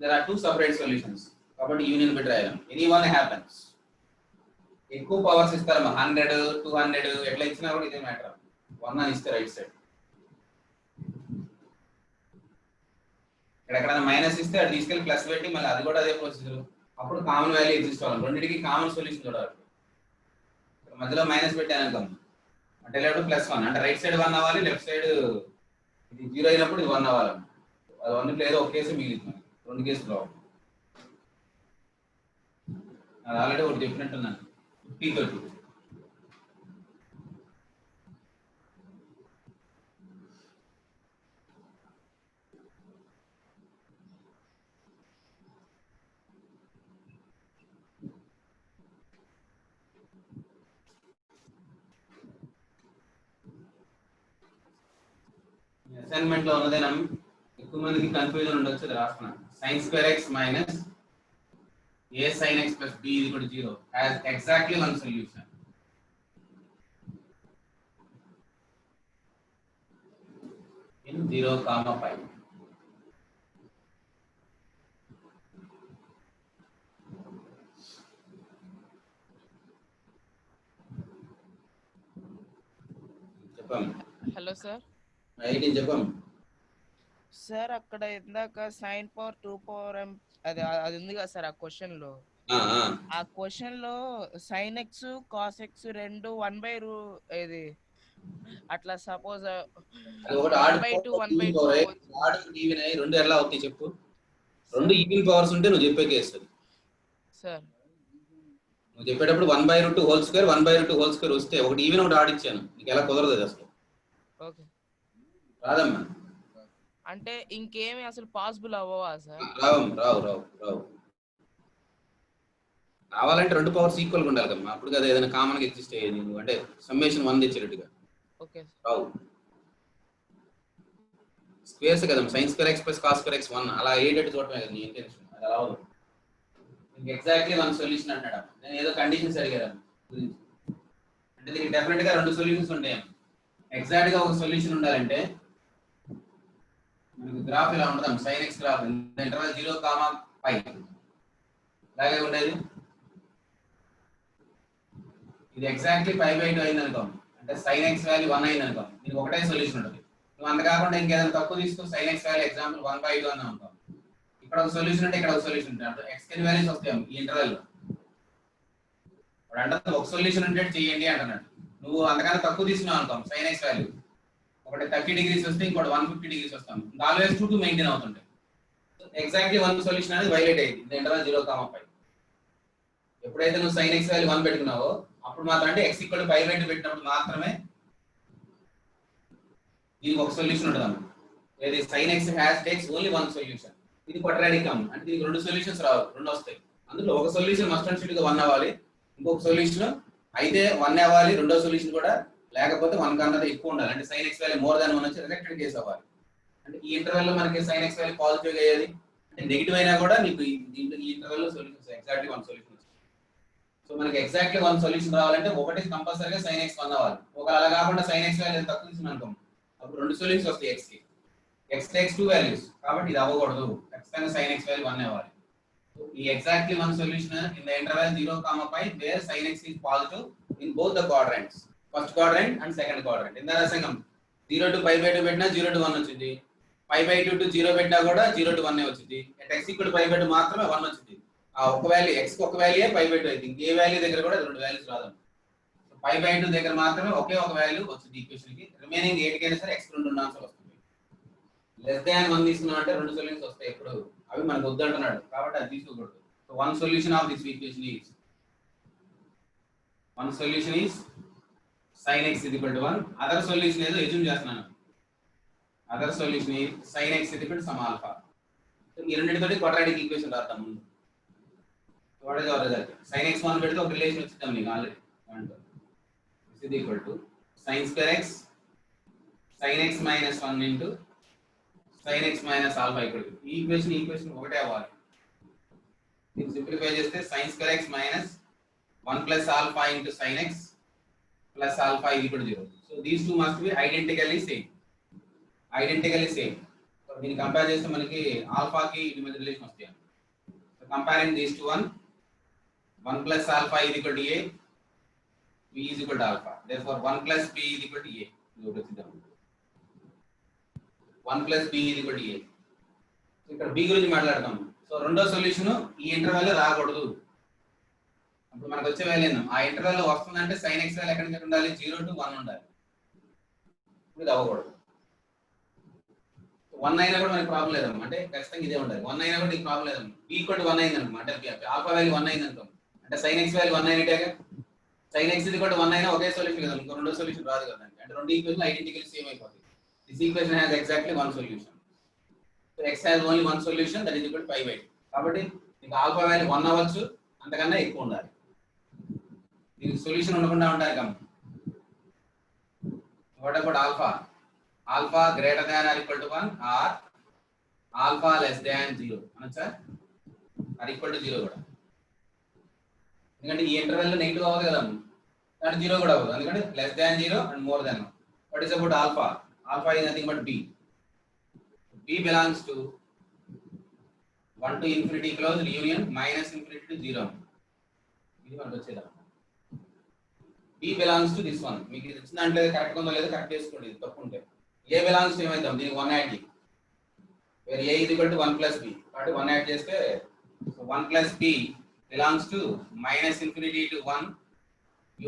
A: There are two separate solutions. కాబట్టి యూనియన్ పెట్టి రాయాలి. Any one happens. ఎక్కువ పవర్స్ ఇస్తారు 100 200 ఎట్లా ఇచ్చినా కూడా ఇదే మ్యాటర్. 1 అని ఇస్తే రైట్ సైడ్. ఎక్కడైనా మైనస్ ఇస్తే అది తీసుకెళ్ళి ప్లస్ పెట్టి మళ్ళీ అది కూడా అదే ప్రొసీజర్. అప్పుడు కామన్ వాల్యూ ఎగ్జిస్ట్ అవ్వాలి. రెండింటికి కామన్ సొల్యూషన్ చూడాలి. మధ్యలో మైనస్ పెట్టాను అనుకోం అంటే లేకపోతే ప్లస్ 1 అంటే రైట్ సైడ్ 1 అవ్వాలి, లెఫ్ట్ సైడ్ ఇది 0 అయినప్పుడు ఇది 1 అవ్వాలి. అది 1 ఏదో ఒక కేసు మిగిలింది, 2 కేసులు రావు. అది ఆల్రెడీ ఒకటి చెప్పినట్టున్నాను 50/30. అసైన్మెంట్ లో ఉన్నదేనా ఎక్కువ మందికి కన్ఫ్యూజన్ ఉండొచ్చు, అది రాస్తున్నాను. sin square x minus a sin x plus b is equal to 0 has exactly one solution. In 0, pi. చెప్పం.
B: Hello sir.
A: రైట్ చెప్పం
B: సార్ అక్కడ ఇందాక sin power 2 power m అది ఉంది కదా సార్ ఆ క్వశ్చన్ లో. ఆ క్వశ్చన్ లో sin x cos x రెండు 1/2 ఇది అట్లా సపోజ్ 1/2 1/2
A: ఈవెన్ అయ్యి రెండు ఎలా అవుతాయి చెప్పు. రెండు ఈవెన్ పవర్స్ ఉంటే నువ్వు చెప్పే కేసు
B: సార్.
A: నువ్వు చెప్పేటప్పుడు 1/2 హోల్ స్క్వేర్ 1/2 హోల్ స్క్వేర్ వస్తే ఒకటి ఈవెన్ ఒకటి ఆడిచ్చాను, నీకు ఎలా కుదరదు అసలు.
B: ఓకే
A: రాదమ్మా.
B: అంటే ఇంకేమి అసలు పాసిబుల్ అవ్వవా సార్?
A: రావు. రావాలంటే 2 పవర్స్ ఈక్వల్గా ఉండాలి కమ్మా, అప్పుడు కదా ఏదైనా కామన్గా ఎగ్జిస్ట్ అయ్యేది. నువ్వు అంటే సమ్మేషన్ 1 తెచ్చేటట్టుగా
B: ఓకే
A: రావు. స్క్వేర్స్ కదమ్మా, sine square X plus cos square X 1 అలా అయ్యేటట్టు చూడటమే కదా నీ ఇంటెన్షన్. అది అలా అవ్వదు. ఎగ్జాక్ట్లీ 1 సొల్యూషన్ అంటాడు. నేను ఏదో కండిషన్స్ అడిగాను అంటే దీనికి డెఫినెట్ గా 2 సొల్యూషన్స్ ఉంటాయి. ఎగ్జాక్ట్ గా ఒక సొల్యూషన్ ఉండాలంటే మనకు గ్రాఫ్ ఇలా ఉంటుంది, sin x గ్రాఫ్ ఇంటర్వల్ 0, π ఇలాగే ఉండేది. ఇది ఎగ్జాక్ట్లీ π/2 అయింది అనుకో, అంటే sin x వాల్యూ 1 అయింది అనుకో, దీనికి ఒకటే సొల్యూషన్ ఉంటుంది. నువ్వు అంత కాకుండా ఇంకేదైనా తక్కువ తీసుకో, sin x వాల్యూ ఎగ్జాంపుల్ 1/2 అని అనుకో, ఇక్కడ ఒక సొల్యూషన్ అంటే ఇక్కడ ఒక సొల్యూషన్ ఉంటుంది. అంటే x కి వాల్యూస్ వస్తాయి ఈ ఇంటర్వెల్ లో. వాడు అంటే ఒక సొల్యూషన్ ఉంటే చేయండి అంటున్నాడు. నువ్వు అంతకన్నా తక్కువ తీసుకున్నావు అనుకో, sin x వాల్యూ ఒకటి 30 degrees వస్తే ఇంకోటి 150 degrees వస్తాం. ఆల్వేస్ 2 మెయింటైన్ అవుతుంటాయి. ఎగ్జాక్ట్లీ 1 సొల్యూషన్ అనేది వైలేట్ అయ్యింది ఇంటర్వల్ 0, π. ఎప్పుడైతే నువ్వు sin x వాల్యూ 1 పెట్టుకున్నావో అప్పుడు మాత్రం, అంటే x = π/2 పెట్టినప్పుడు మాత్రమే దీనికి ఒక సొల్యూషన్ ఉంటుంది. ఏది sin x takes only one solution. ఇది క్వాడ్రాటిక్ అంటే దీనికి 2 సొల్యూషన్స్ రావు, 2 వస్తాయి. అందులో ఒక సొల్యూషన్ మస్ట్ అండ్ షుడ్ గా 1 అవ్వాలి, ఇంకొక సొల్యూషన్ అయితే 1 అవ్వాలి, రెండో సొల్యూషన్ కూడా లేకపోతే 1 కన్నా ఎక్కువ ఉండాలి. అంటే sin x value more than 1 వచ్చి రిజెక్టెడ్ కేసు అవ్వాలి. అంటే ఈ ఇంటర్వెల్ లో మనకి sin x వాల్యూ పాజిటివ్ గా అయ్యేది, అంటే నెగిటివ్ అయినా కూడా నీకు ఈ ఇంటర్వెల్ లో సొల్యూషన్స్ ఎగ్జాక్ట్లీ 1 సొల్యూషన్ వస్తుంది. సో మనకి ఎగ్జాక్ట్లీ 1 సొల్యూషన్ రావాలంటే ఒకటి కంపల్సరీగా sin x 1 అవ్వాలి. ఒకవేళ అలా కాకుండా sin x వాల్యూ తక్కువ తీసుకున్నాం అనుకో, అప్పుడు 2 సొల్యూషన్స్ వస్తాయి x కి. x takes 2 values కాబట్టి ఇది అవ్వకూడదు, ఖచ్చితంగా sin x వాల్యూ 1 అవ్వాలి. ఈ exactly 1 solution in the interval 0, π where sin x is positive in both the quadrants, first quadrant and second quadrant. ఇందా రసంగం 0 to π/2 పెట్టినా 0 to 1 వచ్చింది, π/2 to 0 పెట్టినా కూడా 0 to 1 వచ్చింది. అంటే x = π/2 మాత్రమే 1 వచ్చింది. ఆ ఒక వాల్యూ x కి ఒక వాల్యూయే π/2 అయితే ఇంకే వాల్యూ దగ్గర కూడా 2 వాల్యూస్ రాదు. π/2 దగ్గర మాత్రమే ఒకే ఒక వాల్యూ వచ్చింది ఈక్వేషన్ కి. రిమైనింగ్ 8 కైనా సరే x 2 ఆన్సర్ వస్తుంది. లెస్ దాన్ 1 తీసుకున్నాం అంటే 2 సొల్యూషన్స్ వస్తాయి ఎప్పుడు, అవి మనకు వద్దు అంటున్నాడు కాబట్టి అది తీసుకోకూడదు. So one solution of this equation is sin x = 1. Other solution ఏదో ఎజ్యూమ్ చేస్తున్నాను. Other solution is sin x = some alpha. ఈ రెండింటితోటి క్వాడ్రాటిక్ ఈక్వేషన్ రాద్దాం ముందు. What is our result? sin x 1 పెడితే ఒక రిలేషన్ వచ్చింది మీకు already. this is equal to sin square x sin x minus 1 into sin x minus alpha ఇక్కడ. ఈ equation ఒకటే అవ్వాలి. దీన్ని సింప్లిఫై చేస్తే sin square x minus 1 plus alpha into sin x plus alpha is equal to 0. So these two must be identically same. So దీన్ని compare చేస్తే మనకి alpha కి ఇది మధ్య రిలేషన్ వస్తాయి. So comparing these two, 1 plus alpha is equal to a, b is equal to alpha. Therefore 1 plus b is equal to a. 1 plus b is equal to a. So ఇక్కడ b గురించి మాట్లాడతాం. So రెండో solution ఈ interval లో రాకూడదు. అప్పుడు మనకు వచ్చే వాల్యూ ఏంది? ఆ ఇంటర్వెల్ లో వస్తుందంటే sin x వాల్యూ ఎక్కడి నుంచి ఉండాలి? 0 to 1 ఉండాలి. ఇది అవ్వకూడదు. 1 అయినా కూడా మనకి ప్రాబ్లం లేదమ్మా, అంటే ఖచ్చితంగా ఇదే ఉండాలి. 1 అయినా కూడా నీకు ప్రాబ్లం లేదమ్మా. b = 1 అయింది అనుకో, అంటే ఆల్ఫా వాల్యూ 1 అయింది అనుకో, అంటే sin x value 1 అయినట్టేగా. sin x = 1 అయినా ఒకే సొల్యూషన్ కదా, ఇంకో రెండో సొల్యూషన్ రాదు కదా. అంటే రెండు ఈక్వేషన్ ఐడెంటికల్ సేమ్ అయిపోతాయి. This equation has exactly 1 solution. So x has only one solution, that is equal to π/2. కాబట్టి నీకు ఆల్ఫా వాల్యూ 1 అవ్వచ్చు, అంతకన్నా ఎక్కువ ఉండాలి. దీనికి సొల్యూషన్ ఉండకుండా ఉంటాయి కమ్. What about alpha? Alpha greater than or equal to 1 or alpha less than 0 అనొచ్చా? ఆర్ ఈక్వల్ టు 0 కూడా. ఎందుకంటే ఈ ఇంటర్వెల్ లో నెగిటివ్ అవ్వదు కదా, అంటే 0 కూడా అవ్వదు. ఎందుకంటే less than 0 and more than 1. What is about alpha? Alpha is nothing but b. b belongs to 1 to infinity closed union minus infinity to 0. ఇది మనకు వచ్చేదా? b belongs to this one. మీకు ఇది వచ్చిన దాంట్లో కరెక్ట్ ఉందో లేదో కరెక్ట్ చేసుకోండి, ఇది తప్పు ఉంటే. a belongs to ఏమైందాం? దీనికి 1 యాడ్ చేయి. where a is equal to 1 plus b. కాబట్టి 1 యాడ్ చేస్తే so 1 plus b belongs to minus infinity to 1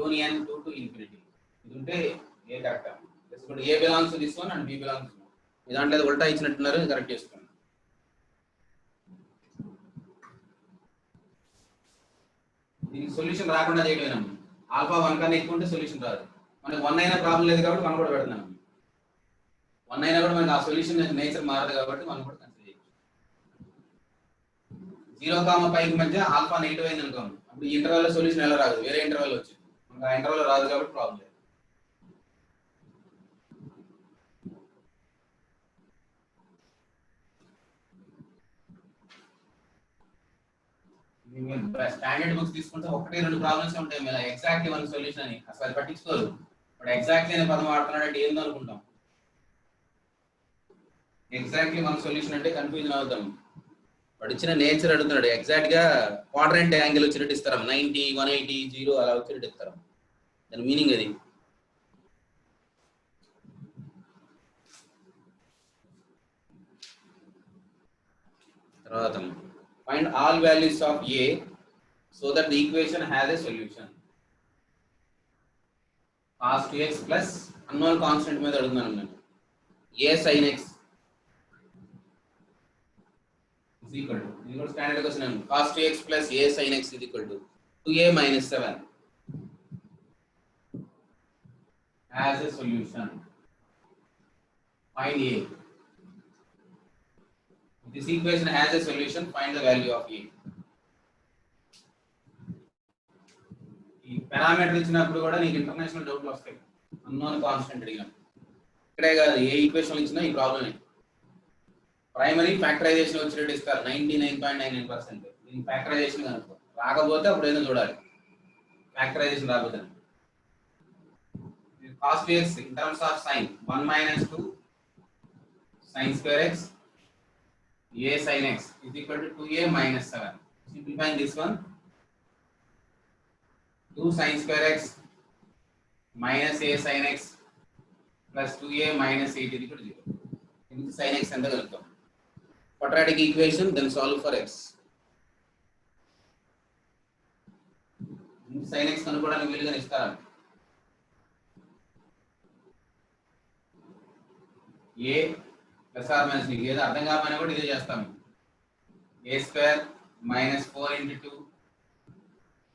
A: union 2 to infinity. ఇది ఉంటే a correct. a belongs to this one and b belongs to ఇదాంట్లో ఉల్టా ఇచ్చినట్టున్నారు, correct చేసుకోండి. దీనికి solution రాకుండా చేయడం. Alpha 1 కన్నా ఎక్కువ ఉంటే సొల్యూషన్ రాదు. మనకి 1 అయినా ప్రాబ్లం లేదు కాబట్టి 1 కూడా పెడుతున్నాం. 1 అయినా కూడా మనకి ఆ సొల్యూషన్ నేచర్ మారదు కాబట్టి మనం కూడా కన్సిడర్ చేయొచ్చు. 0, పైకి మధ్య ఆల్ఫా నెగిటివ్ అయింది అనుకోండి, అప్పుడు ఈ ఇంటర్వెల్ లో సొల్యూషన్ ఎలా రాదు, వేరే ఇంటర్వెల్ వచ్చింది, మనకి ఆ ఇంటర్వెల్ రాదు కాబట్టి ప్రాబ్లం లేదు. స్టాండర్డ్ బుక్స్ తీసుకుంటే 1-2 ప్రాబ్లమ్స్ ఉంటాయి, మీరు ఎగ్జాక్ట్లీ మన సొల్యూషన్ అని అసలు అది పట్టించుకోరు. ఇప్పుడు ఎగ్జాక్ట్లీ అనే పదం వాడుతున్నాడంటే ఏందో అనుకుంటాం. ఎగ్జాక్ట్లీ మన సొల్యూషన్ అంటే కన్ఫ్యూజన్ అవుతాం. వాడు ఇచ్చిన నేచర్ అడుగుతున్నాడు, ఎగ్జాక్ట్ గా క్వాడ్రంట్ యాంగిల్ వచ్చినట్టు ఇస్తారు, 90, 180, 0 అలా వచ్చినట్టు ఇస్తారు, దాని మీనింగ్ అది. తర్వాత find all values of A so that the equation has a solution. cos 2x plus unknown constant మీద అడుగుతున్నాను నేను, a sin x is equal to, ఇది కూడా standard question, cos 2x plus a sin x is equal to 2a minus 7 as a solution. Find a. If this equation has a solution, find the value of a. ఈ parameter ఇచ్చినప్పుడు కూడా నీకు international డౌట్లు వస్తాయి, unknown constant అడిగిన ఇక్కడే కాదు, ఏ equation ఇచ్చినా ఈ ప్రాబ్లమే. ప్రైమరీ ఫ్యాక్టరైజేషన్ వచ్చినట్టు ఇస్తారు 99.99%, దీనికి ఫ్యాక్టరైజేషన్ కనుక్కో, రాకపోతే అప్పుడు ఏదో చూడాలి, ఫ్యాక్టరైజేషన్ రాకపోతే. cos 2x in terms of sin 1 minus 2 sin square x a sin x is equal to 2a minus 7. Simplifying this one, 2 sin square x minus a sin x plus 2a minus 8 is equal to 0. This sin x ఎంత కలుపుతాం, quadratic equation, then solve for x. sin x కనుక్కోవడానికి వీలుగా ఇస్తారా, ఏ plus are minus, నీకు ఏదో అర్థం కాకపోయినా కూడా ఇదే చేస్తాము, a square minus 4 into 2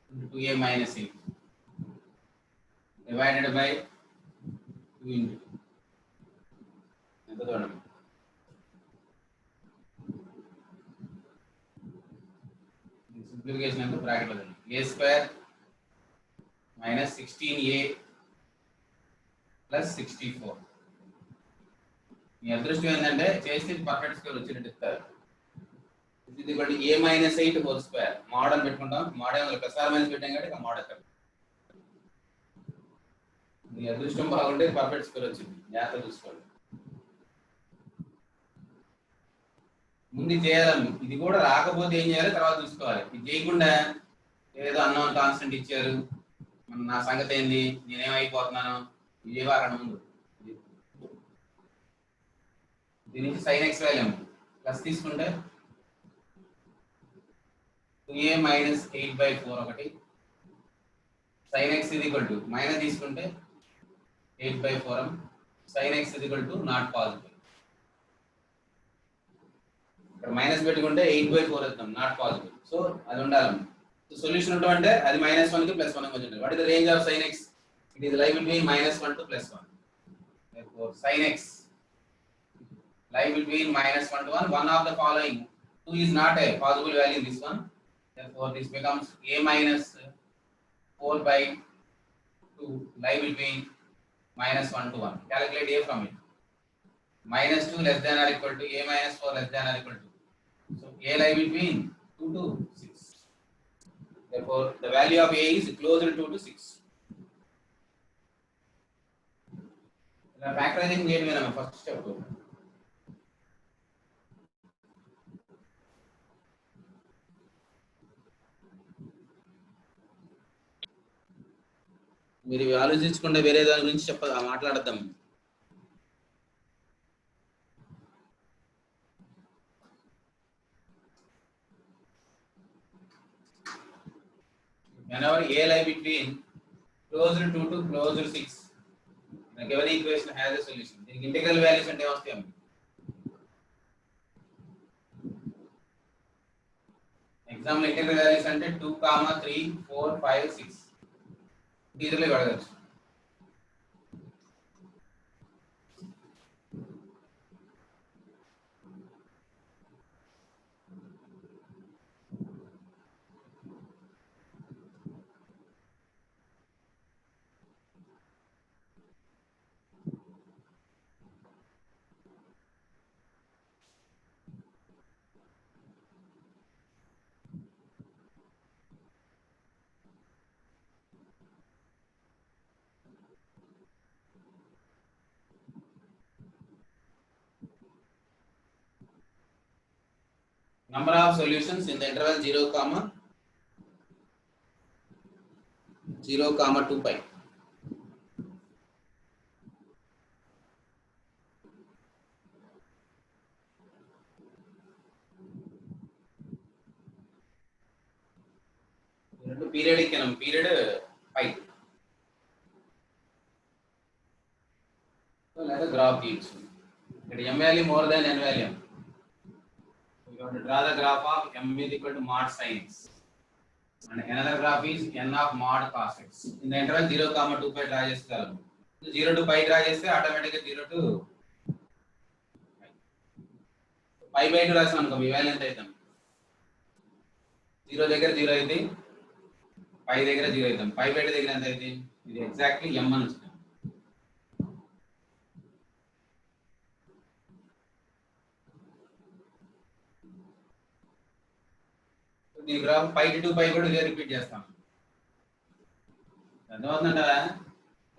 A: into 2a minus 8 divided by 2 into 2 ఎంత చూడండి, సింప్లిఫికేషన్ అంటే బ్రాకెట్ లో a square minus 16a plus 64. మీ అదృష్టం ఏంటంటే చేస్తే పర్ఫెక్ట్ స్క్వేర్ వచ్చినట్టు ఇస్తారు. ఇది బట్టి a minus 8 whole square model పెట్టుకుంటాం, మోడల్ ప్లస్ ఆర్ మైనస్ పెట్టాం కాబట్టి మోడల్. మీ అదృష్టం బాగుంటే పర్ఫెక్ట్ స్క్వేర్ వచ్చింది, జాగ్రత్త చూసుకోండి. ముందు చేయాలి, ఇది కూడా రాకపోతే ఏం చేయాలి తర్వాత చూసుకోవాలి. ఇది చేయకుండా ఏదో అన్నోన్ కాన్స్టెంట్ ఇచ్చారు, నా సంగతి ఏంది, నేనేమైపోతున్నాను, ఇదే వారణ ముందు. దీని నుంచి sin x వాల్యూ ప్లస్ తీసుకుంటే 2a minus 8/4 ఒకటి, sin x is equal to minus తీసుకుంటే 8/4, sin x is equal to not positive. ఇక్కడ మైనస్ పెట్టుకుంటే 8/4 వస్తాం, నాట్ పాజిటివ్. సో అది ఉండాలి. సొల్యూషన్ అంటే అది -1 కి +1 మధ్య ఉంటుంది. What is the range of sin x? It is లై between -1 to +1. therefore sin x lie between -1 to 1. One of the following 2 is not a possible value in this one, therefore this becomes a minus 4/2 lie between -1 to 1. Calculate a from it. -2 less than or equal to a minus 4 less than or equal to, so a lie between 2 to 6. Therefore the value of a is closer to 2 to 6. Factorizing చేయడమే మన first step. మీరు ఆలోచించకుండా వేరే దాని గురించి మాట్లాడదాం. whenever a lie between closer 2 to closer 6, the given equation has a solution. దీనికి integral values అంటే వస్తాయి. ఎగ్జాంపుల్ ఇంటిగ్రల్ వాల్యూస్ అంటే 2, 3, 4, 5, 6 ఈజీగా అడగచ్చు. Number of solutions in the interval 0 comma 2 pi. Periodic period pi. So let the graph gives. M value more than n value. So you have to draw the graph of m is equal to mod sin x. And another graph is n of mod cos x. In the interval 0 comma 2 pi draw chestalamu. 0 to pi draw cheste automatically 0 to pi by 2 రాసాం అనుకో మీ value ఎంత అవుతాం 0 దగ్గర 0 అయితే pi దగ్గర 0 అవుతాం pi by 2 దగ్గర ఎంత అయితే ఇది ఎగ్జాక్ట్లీ m అని వస్తుంది. దీని గ్రాఫ్ pi to 2 pi కూడా ఇదే రిపీట్ చేస్తాం. అర్థమవుతుందంటారా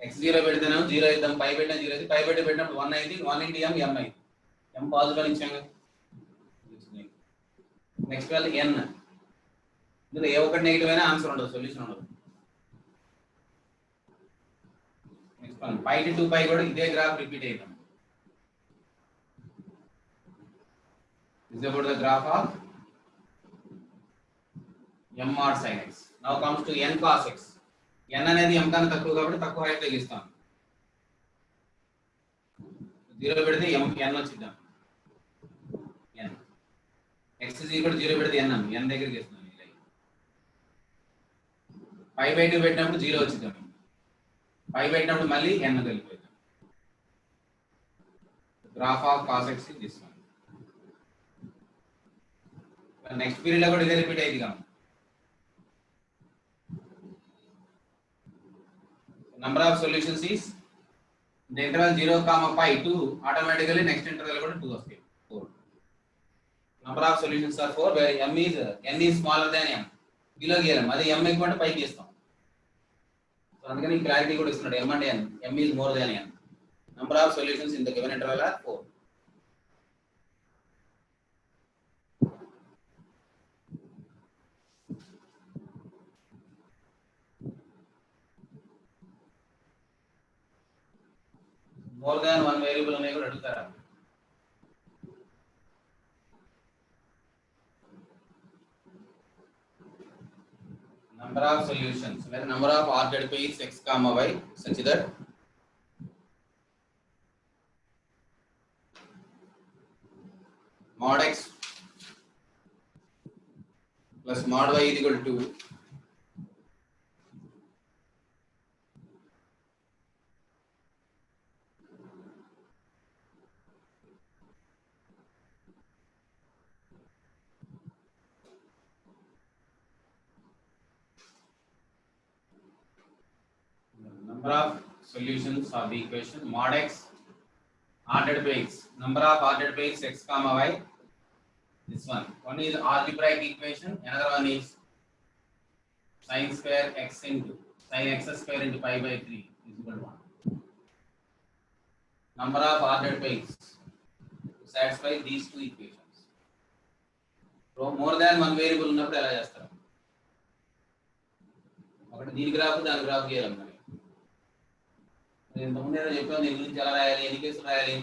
A: x0 పెడితేనే 0 అవుతాం pi పెట్టినా 0 అయితే pi by 2 పెట్టినప్పుడు 1 అయింది 1 into m m అయింది m పాజిటివ్ ఇచ్చాం. నెక్స్ట్ వాల్ n ఇందులో ఏ ఒకటి నెగిటివ్ అయినా ఆన్సర్ ఉండదు సొల్యూషన్ ఉండదు. Next one pi to 2 pi కూడా ఇదే గ్రాఫ్ రిపీట్ అవుతాం. This is about the graph of m mod sin x. Now comes to n cos x. n అనేది m కన్నా తక్కువ కాబట్టి తక్కువ హైట్ తగ్గిస్తాం. 0 పెడితే m n వచ్చిద్దాం n x is equal to 0 పెడితే n n దగ్గరికి ఇస్తాం. pi by 2 పెట్టినప్పుడు 0 వచ్చిద్దాం pi పెట్టినప్పుడు మళ్ళీ n కలిపిపోతాం. Graph of cos x is this one. Next period లో కూడా ఇదే రిపీట్ అయ్యింది కదా. Number of solutions is the interval 0 comma pi 2 automatically next interval కూడా 2 వస్తాయి 4. Number of solutions are 4 where n is smaller than m. Kilo గీయాలి అది m ఎక్కువ అంటే పైకి ఇస్తాం. సో అందుకని క్లారిటీ కూడా ఇస్తున్నాడు m అంటే n m is more than n. Number of solutions in the given interval are 4. More than one variable ఉన్నాయి కూడా అడుగుతారా. Number of solutions where number of ordered pairs x comma y such that mod x plus mod y is equal to 2. Number of solutions of the equation mod x ordered pairs. Number of ordered pairs x comma y. This one is algebraic equation. Another one is sin square x into sin x square into pi by 3 is equal to 1. Number of ordered pairs to satisfy these two equations. So more than one variable ఉన్నప్పుడు ఎలా చేస్తారు. ఒకటి దీని graph దాని graph గీయాలి. మరి ఇంతకుముందు ఏదో చెప్పాను దీని గురించి ఎలా రాయాలి ఎన్ని కేసులు రాయాలి.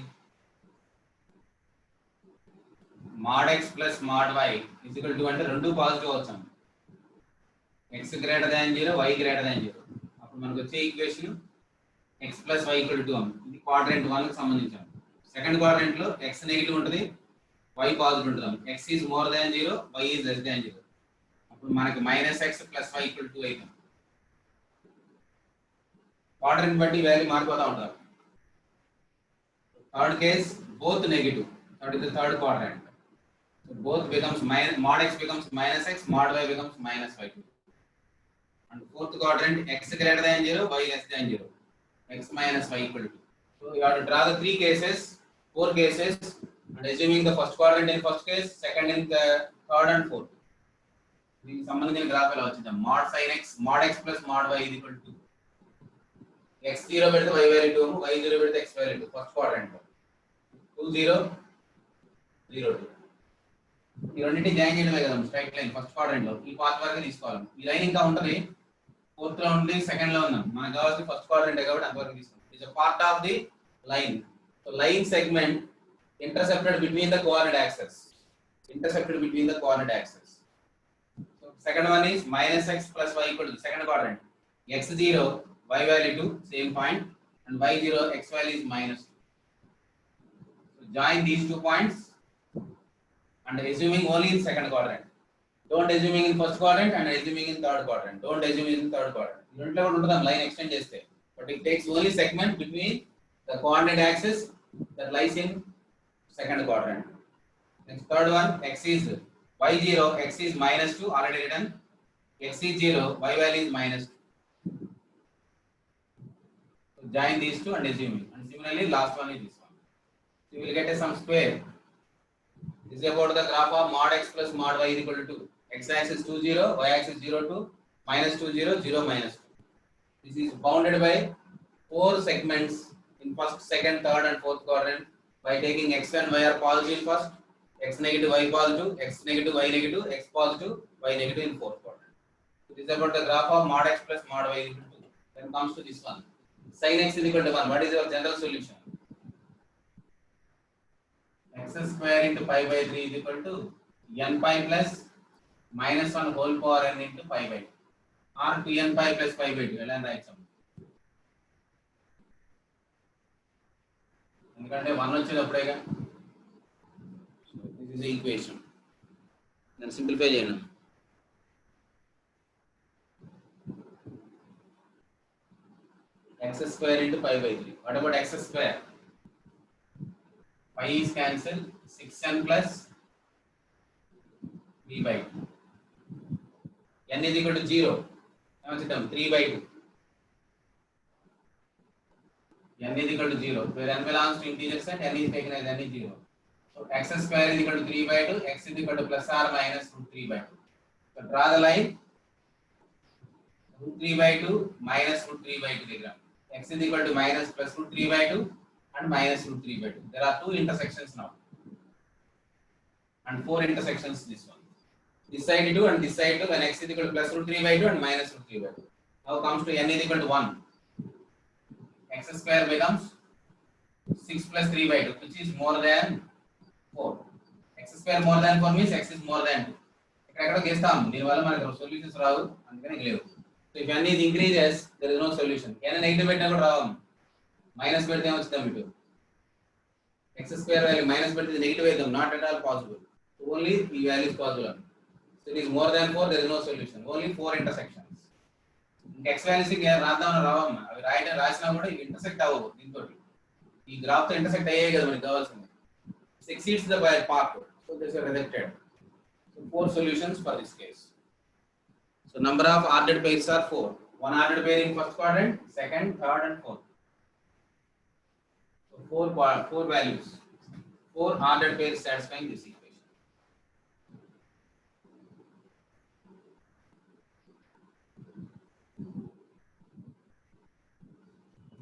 A: mod x plus mod y is equal to అంటే రెండు పాజిటివ్ వచ్చాం x greater than 0 y greater than 0 అప్పుడు మనకు వచ్చే equation x plus y equal to 1. ఇది క్వాడ్రంట్ 1 కి సంబంధించాం. సెకండ్ క్వాడ్రంట్ లో x నెగిటివ్ ఉంటుంది y పాజిటివ్ ఉంటుంది. x is more than 0 y is less than 0 అప్పుడు మనకి -x plus y equal to 2 అవుతుంది. క్వాడ్రంట్ బట్టి వాల్యూ మారిపోతూ ఉంటారు. Third case both negative that is the third quadrant. So both becomes mod x becomes minus x, mod y becomes minus y. And fourth quadrant x greater than 0 y less than 0 x minus y equal to. So you have to draw the four cases and assuming the first quadrant in first case, second in the third and fourth. దీనికి సంబంధించిన graph ఎలా వచ్చింది. mod sin x mod x plus mod y is equal to x0 పెడితే y value 2 y0 పెడితే x value 2 first quadrant 2 0 0 2. ఈ రెండింటి join చేయడమే కదా స్ట్రైట్ లైన్ ఫస్ట్ క్వాడ్రంట్ లో. ఈ పాత్ వరకు తీసుకోవాలి. ఈ లైన్ ఇంకా ఉంటది, ఫోర్త్ లో ఉంది, సెకండ్ లో ఉన్నాం. మనకు కావాల్సిన ఫస్ట్ క్వాడ్రంట్ కాబట్టి అంతవరకు తీసుకోండి. It's a part of the line. So line segment intercepted between the coordinate axes. Intercepted between the coordinate axes. So second one is minus x plus y equal to second quadrant. X0 y value to same point and y0 x value is minus 2. So join these 2 points and assuming only in second quadrant. Don't assuming in first quadrant and assuming in third quadrant. Don't assume in third quadrant. Don't let untada line extend cheste. But it takes only segment between the coordinate axis that lies in second quadrant. Next third one, x is y0, x is minus 2 already written. X is 0, y value is minus 2. So join these two and assuming. And similarly last one is this one. So you will get a some square. This is about the graph of mod x plus mod y is equal to 2. X axis 2 0, y axis 0 2, minus 2 0, 0 minus 2. This is bounded by 4 segments in first, second, third and fourth quadrant by taking x and y are positive first, x negative, y positive, x negative, y negative, x positive, y negative in fourth quadrant. So this is about the graph of mod x plus mod y is equal to 2. Then comes to this one. Sin x is equal to 1. What is your general solution? X square into pi by 3 is equal to n pi plus minus 1 whole power n into pi by 2 or 2n pi plus pi by 2. ఎలా రాయొచ్చు? ఎందుకంటే 1 వచ్చేటప్పుడేగా. This is the equation. Then simplify చేయండి. X square into pi by 3. What about x square? Pi is cancelled. 6n plus b by 2. n is equal to 0. Now sit down. 3 by 2. n is equal to 0. Where n belongs to integers and n is taken as n is 0. So x square is equal to 3 by 2. X is equal to plus or minus root 3 by 2. So draw the line. Root 3 by 2 minus root 3 by 2 diagram. X is equal to minus plus root 3 by 2 and minus root 3 by 2. There are 2 intersections now. And 4 intersections this one. This side 2 and this side 2 when x is equal to plus root 3 by 2 and minus root 3 by 2. Now comes to n is equal to 1. X square becomes 6 plus 3 by 2 which is more than 4. X square more than 4 means x is more than 2. ఇక్కడ గీస్తాం దీనివల్ల మనకు solutions రావు అందుకని లేవు. So if n is increases there is no solution. n negative పెట్టినా కూడా రావు. Minus పెడితే ఏమొచ్చుదాం ఇటు x square వాల్యూ మైనస్ పెడితే నెగటివ్ అవుతాం. Not at all possible. Only ఈ value is possible. So it is more than 4 there is no solution. Only 4 intersections. x values కి రాద్దామని రావమ్మా. అవి రాసినా కూడా ఇవి ఇంటర్సెక్ట్ అవ్వవు దీంతో. ఈ గ్రాఫ్ తో ఇంటర్సెక్ట్ అయ్యే కదా మనకి కావాల్సింది. It exceeds the path. So this is rejected. So 4 solutions for this case. So number of ordered pairs are 4. One ordered pair in first quadrant, second, third and fourth. So 4 values. 4 ordered pairs satisfying this equation.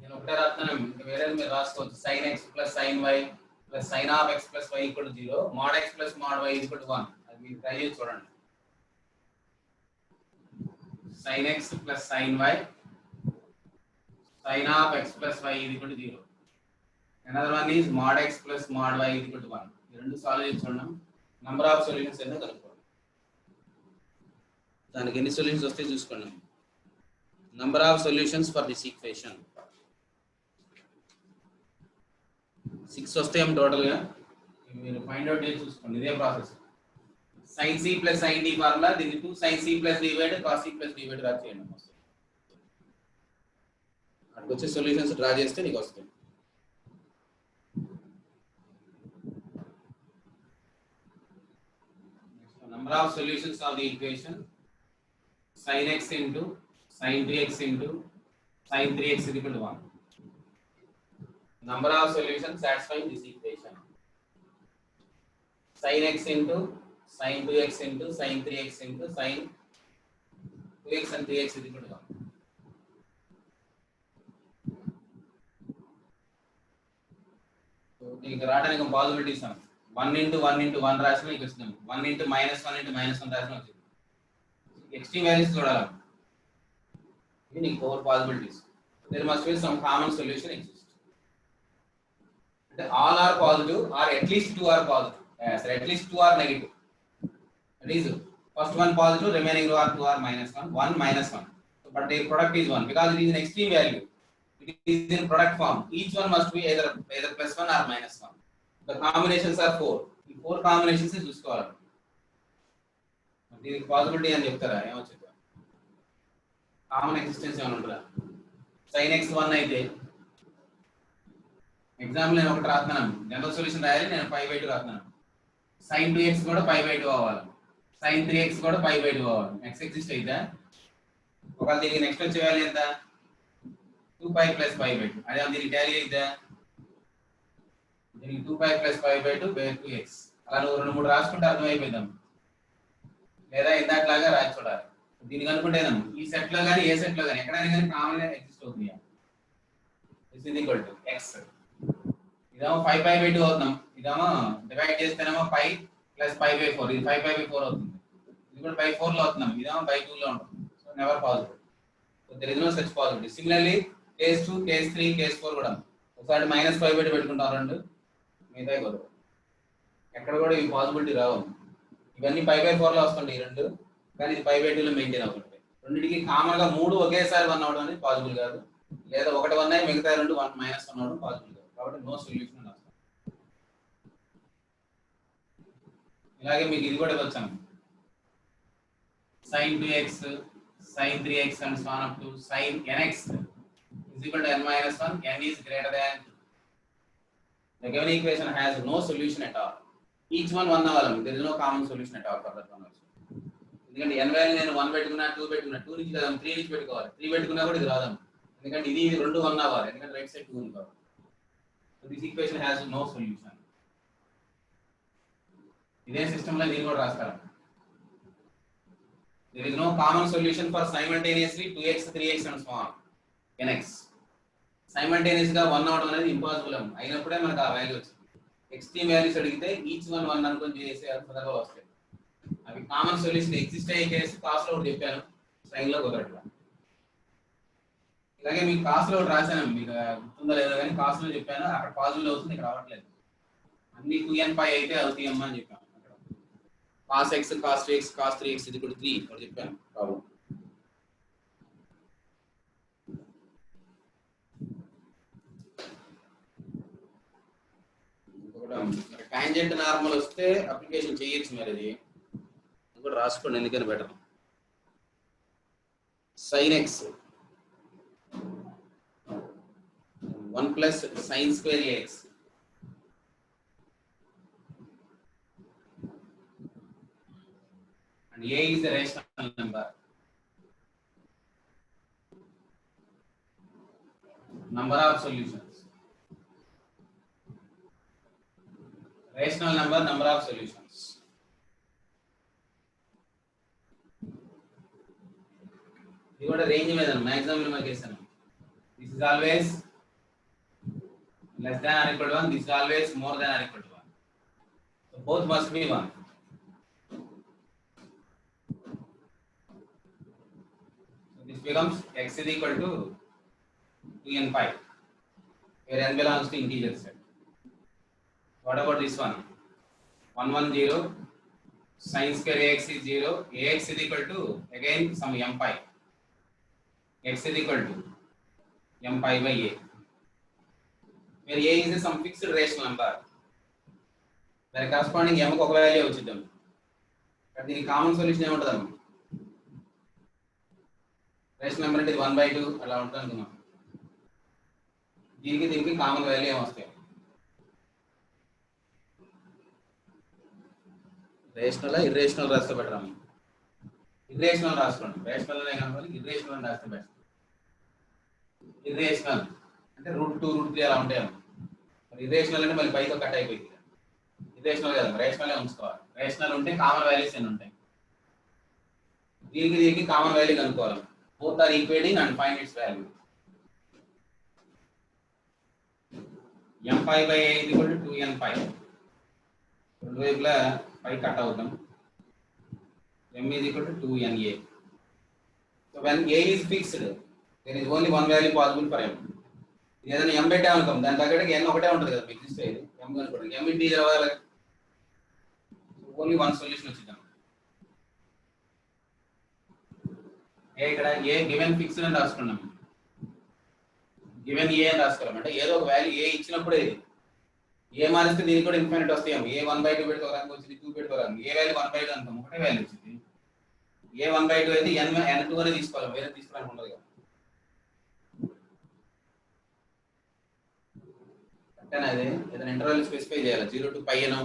A: నేను ఒకటే రాస్తాను. వేరే మీరు రాసుకోవచ్చు. sin x plus sin y plus sin of x plus y equal to 0. Mod x plus mod y equal to 1. అది మీరు try చేసి చూడండి. sin x plus sin y sin of x plus y is equal to 0. Another one is mod x plus mod y is equal to 1. ఈ రెండు solve చేసి చూడండి. Number of solutions ఎన్నో కనుక్కోండి. దానికి ఎన్ని సొల్యూషన్స్ వస్తాయి చూసుకోండి. Number of solutions for this equation 6 వస్తాయేమో టోటల్ గా. మీరు ఫైండ్ అవుట్ చేసి చూసుకోండి. ఇదే process. sin c plus sin d formula దీన్ని 2 sin c plus d by cos c plus d by draw చేయండి. అక్కడికి వచ్చే సొల్యూషన్స్ డ్రా చేస్తే నీకు వస్తాయి. Number of solutions of the equation sin x into sin 2x into sin 3x is equal to 1. Number of solutions satisfying this equation sin x into sin 2x into sin 3x into sin 2x and 3x is equal to 1. So, దీనికి రావడానికి possibilities 1 into 1 into 1 రాసిన మీకు వచ్చింది. 1 into -1 into -1 రాసిన వచ్చింది. Extreme values చూడాలి. ఇది నీకు 4 possibilities. There must be some common solution exist. All are positive or at least 2 are positive. Yes, at least 2 are negative. That is, first one positive, remaining row are 2 are -1, 1 -1. But their product is 1 because it is an extreme value. It is in product form. Each one must be either +1 or -1. The combinations are 4. The 4 combinations is చూసుకోవాలి. దీనికి possibility అని చెప్తారా? ఏమో చెప్తారా? Common existence ఏమైనా ఉంటుందా? sin x 1 అయితే example నేను ఒకటి రాస్తున్నాను, జనరల్ సొల్యూషన్ రాయాలి, నేను 5/2 రాస్తున్నాను. sin 2x కూడా 5/2 అవ్వాలి, sin 3x కూడా 5/2 అవ్వాలి. x ఎగ్జిస్ట్ అయితే ఒకవేళ దీనికి నెక్స్ట్ వచ్చే వాల్యూ ఎంత? 2π + 5/2. అదే దీనికి టాలీ అయితే దీనికి 2π + 5/2/2x. అలా నువ్వు 2 3 రాసుకుంటే అర్థమైపోయిందాం, లేదా ఇందాకలాగా రాసి చూడాలి. దీనికి అనుకుంటేనాం ఈ సెట్ లో కానీ ఏ సెట్ లో కానీ ఎక్కడైనా కానీ కామన్ ఎగ్జిస్ట్ అవుతుంది. Is is equal to x. ఇదేమో 5π/2 అవుతున్నాం, ఇదేమో డివైడ్ చేస్తేనేమో 5 + 5/4. ఇది 5π/4 అవుతుంది. ఇది కూడా 4 లో అవుతున్నాం, ఇదేమో 2 లో ఉంటుంది. So never possible. So there is no such possibility. Similarly case 2, case 3, case 4 కూడా ఒకసారి -5/2 పెట్టుకుంటాం, రెండు మిగతా కుదరవు. ఎక్కడ కూడా ఈ పాసిబిలిటీ రావు. ఇవన్నీ 5/4 లో వస్తుంటాయి ఈ రెండు, కానీ ఇది 5/2 లో మెయింటైన్ అవుతుంది. రెండింటికి కామన్ గా 3 ఒకేసారి 1 అవడం అనేది పాసిబుల్ కాదు, లేదా ఒకటి 1 అయి మిగతా రెండు 1 -1 అవడం పాసిబుల్ కాదు. కాబట్టి నో సొల్యూషన్ అని వస్తుంది. ఇలాగే మీకు ఇది కూడా వచ్చాను, sin 2x, sin 3x and so on up to sin nx is equal to n minus 1, n is greater than 2. The given equation has no solution at all. Each one అవ్వాలి. There is no common solution at all for that one also. ఎందుకంటే n value నేను 1 పెట్టుకున్నా, 2 పెట్టుకున్నా, 2 నుంచి రాదాం, 3 నుంచి పెట్టుకోవాలి, 3 పెట్టుకున్నా కూడా ఇది రాదాం. ఎందుకంటే ఇది రెండు 1 అవ్వాలి, ఎందుకంటే రైట్ సైడ్ 2 ఉంది కాబట్టి. So this equation has no solution. ఇదే సిస్టమ్ లో దీన్ని కూడా రాస్తారు. There is no common solution for simultaneously 2x, 3x and so on. nx. Simultaneous గా 1 అవడం అనేది ఇంపాసిబుల్ అయినప్పుడే మనకు ఆ వాల్యూ వచ్చింది. ఎక్స్ట్రీమ్ వాల్యూస్ అడిగితే ఈచ్ వన్ 1 అనుకొని చేసే సందర్భాలు వస్తాయి. అవి కామన్ సొల్యూషన్ ఎగ్జిస్ట్ అయ్యే కేసు కాస్ట్ లో ఒకటి చెప్పాను, సైన్ లో కుదరట్లా. ఇలాగే మీకు కాస్ట్ లో ఒకటి రాశాను, మీకు గుర్తుందో లేదో కానీ కాస్ట్ లో చెప్పాను, అక్కడ పాజిబుల్ అవుతుంది, ఇక్కడ రావట్లేదు. అన్ని 2nπ అయితే అవుతాయి అమ్మా అని చెప్పాను. అక్కడ cos x, cos 2x, cos 3x ఇది కూడా 3 ఇక్కడ చెప్పాను ప్రాబ్లం. టాంజెంట్ నార్మల్ వస్తే అప్లికేషన్ చేయొచ్చు, మరి అది కూడా రాసుకోండి, ఎందుకని better. sin x 1 plus sin square ax. And a is the rational number. Number of solutions. Rational number, number of solutions. ఇది కూడా రేంజ్ మీద మాక్సిమం మినిమం కేసాను. This is always less than or equal to 1. This is always more than or equal to 1. So both must be 1. So this becomes x is equal to 2nπ, where n belongs to integer set. What about this one? 1 1 0, sin square ax is 0, ax is equal to again some mπ. X is equal to mπ/a, where a is some fixed rational number. దాని corresponding m కు ఒక value వచ్చిద్దాం. ఇక్కడ దీనికి common solution ఏముంటదమ్మా? Rational number అంటే 1/2 అలా ఉంటుంది అనుకున్నాం. దీనికి కామన్ వాల్యూ ఏమొస్తాయి? రేషనల్ ఇర్రేషనల్ రాస్తే బెటర్ అమ్మా. ఇర్రేషనల్ రాసుకోండి, రేషనల్ అనే కనుక ఇర్రేషనల్ అని రాస్తే బెటర్. ఇర్రేషనల్ అంటే √2, √3 అలా ఉంటాయి. మరి ఇర్రేషనల్ అంటే మళ్ళీ పైతో కట్ అయిపోయింది. ఇర్రేషనల్ కదా, రేషనల్ ఉంచుకోవాలి. రేషనల్ ఉంటే కామన్ వాల్యూస్ ఎన్ని ఉంటాయి? దీనికి కామన్ వాల్యూ కనుక్కోవాలి. Both are equating and find its value. mπ/a is equal to 2nπ. రెండు వైపులా పై కట్ అవుతాం. m is equal to 2na. So when a is fixed, there is only one value possible for m. ఏదైనా m పెట్టామనుకోం దాని తగ్గట్టుగా n ఒకటే ఉంటుంది కదా, exist అయ్యేది m కనుకోండి. m ఇంటీజర్ అవ్వాలి, ఓన్లీ వన్ సొల్యూషన్ వచ్చిందాం. ఇక్కడ ఏ గివెన్ ఫిక్స్డ్ అని రాసుకున్నాం, గివెన్ ఏ అని రాసుకోవాలి. అంటే ఏదో ఒక వాల్యూ ఏ ఇచ్చినప్పుడే ఇది ఏ మారిస్తే దీనికి కూడా ఇన్ఫినిట్ వస్తాయి. ఏ 1/2 పెడితే ఒక రంగు వచ్చింది, 2 పెడితే ఒక రంగు. ఏ వాల్యూ 1/2 అనుకోం, ఒకటే వాల్యూ వచ్చింది. ఏ 1/2 అయితే n2 అనేది తీసుకోవాలి, వేరే తీసుకోవడానికి ఉండదు కదా. అంటే అదే ఏదైనా ఇంటర్వెల్ స్పెసిఫై చేయాలి. 0 to π అనో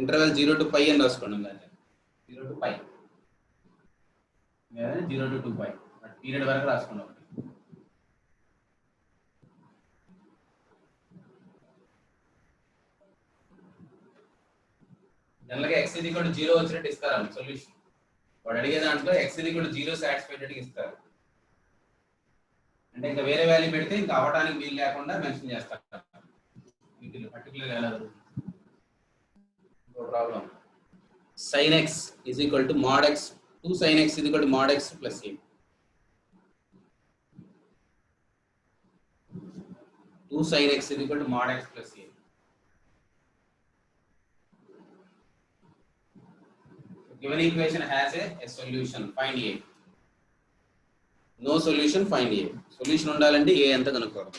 A: ఇంటర్వెల్ 0 to π అని రాసుకోండి. దాన్ని 0 to π లేదా 0 to 2π పీరియడ్ వరకు రాసుకోండి. ఒకటి జనరల్గా x = 0 వచ్చినట్టు ఇస్తారు సొల్యూషన్. వాడు అడిగే దాంట్లో x = 0 సాటిస్ఫైడ్ ఇస్తారు. అంటే ఇంకా వేరే వాల్యూ పెడితే ఇంకా అవ్వడానికి వీలు లేకుండా మెన్షన్ చేస్తారు. వీటిలో పర్టికులర్ ఎలా problem sin x = mod x, 2 sin x = mod x plus a. 2 sin x = mod x plus a. Given equation has a solution, find a. No solution, find a. Solution ఉండాలంటే a ఎంత కనుక్కోవాలి.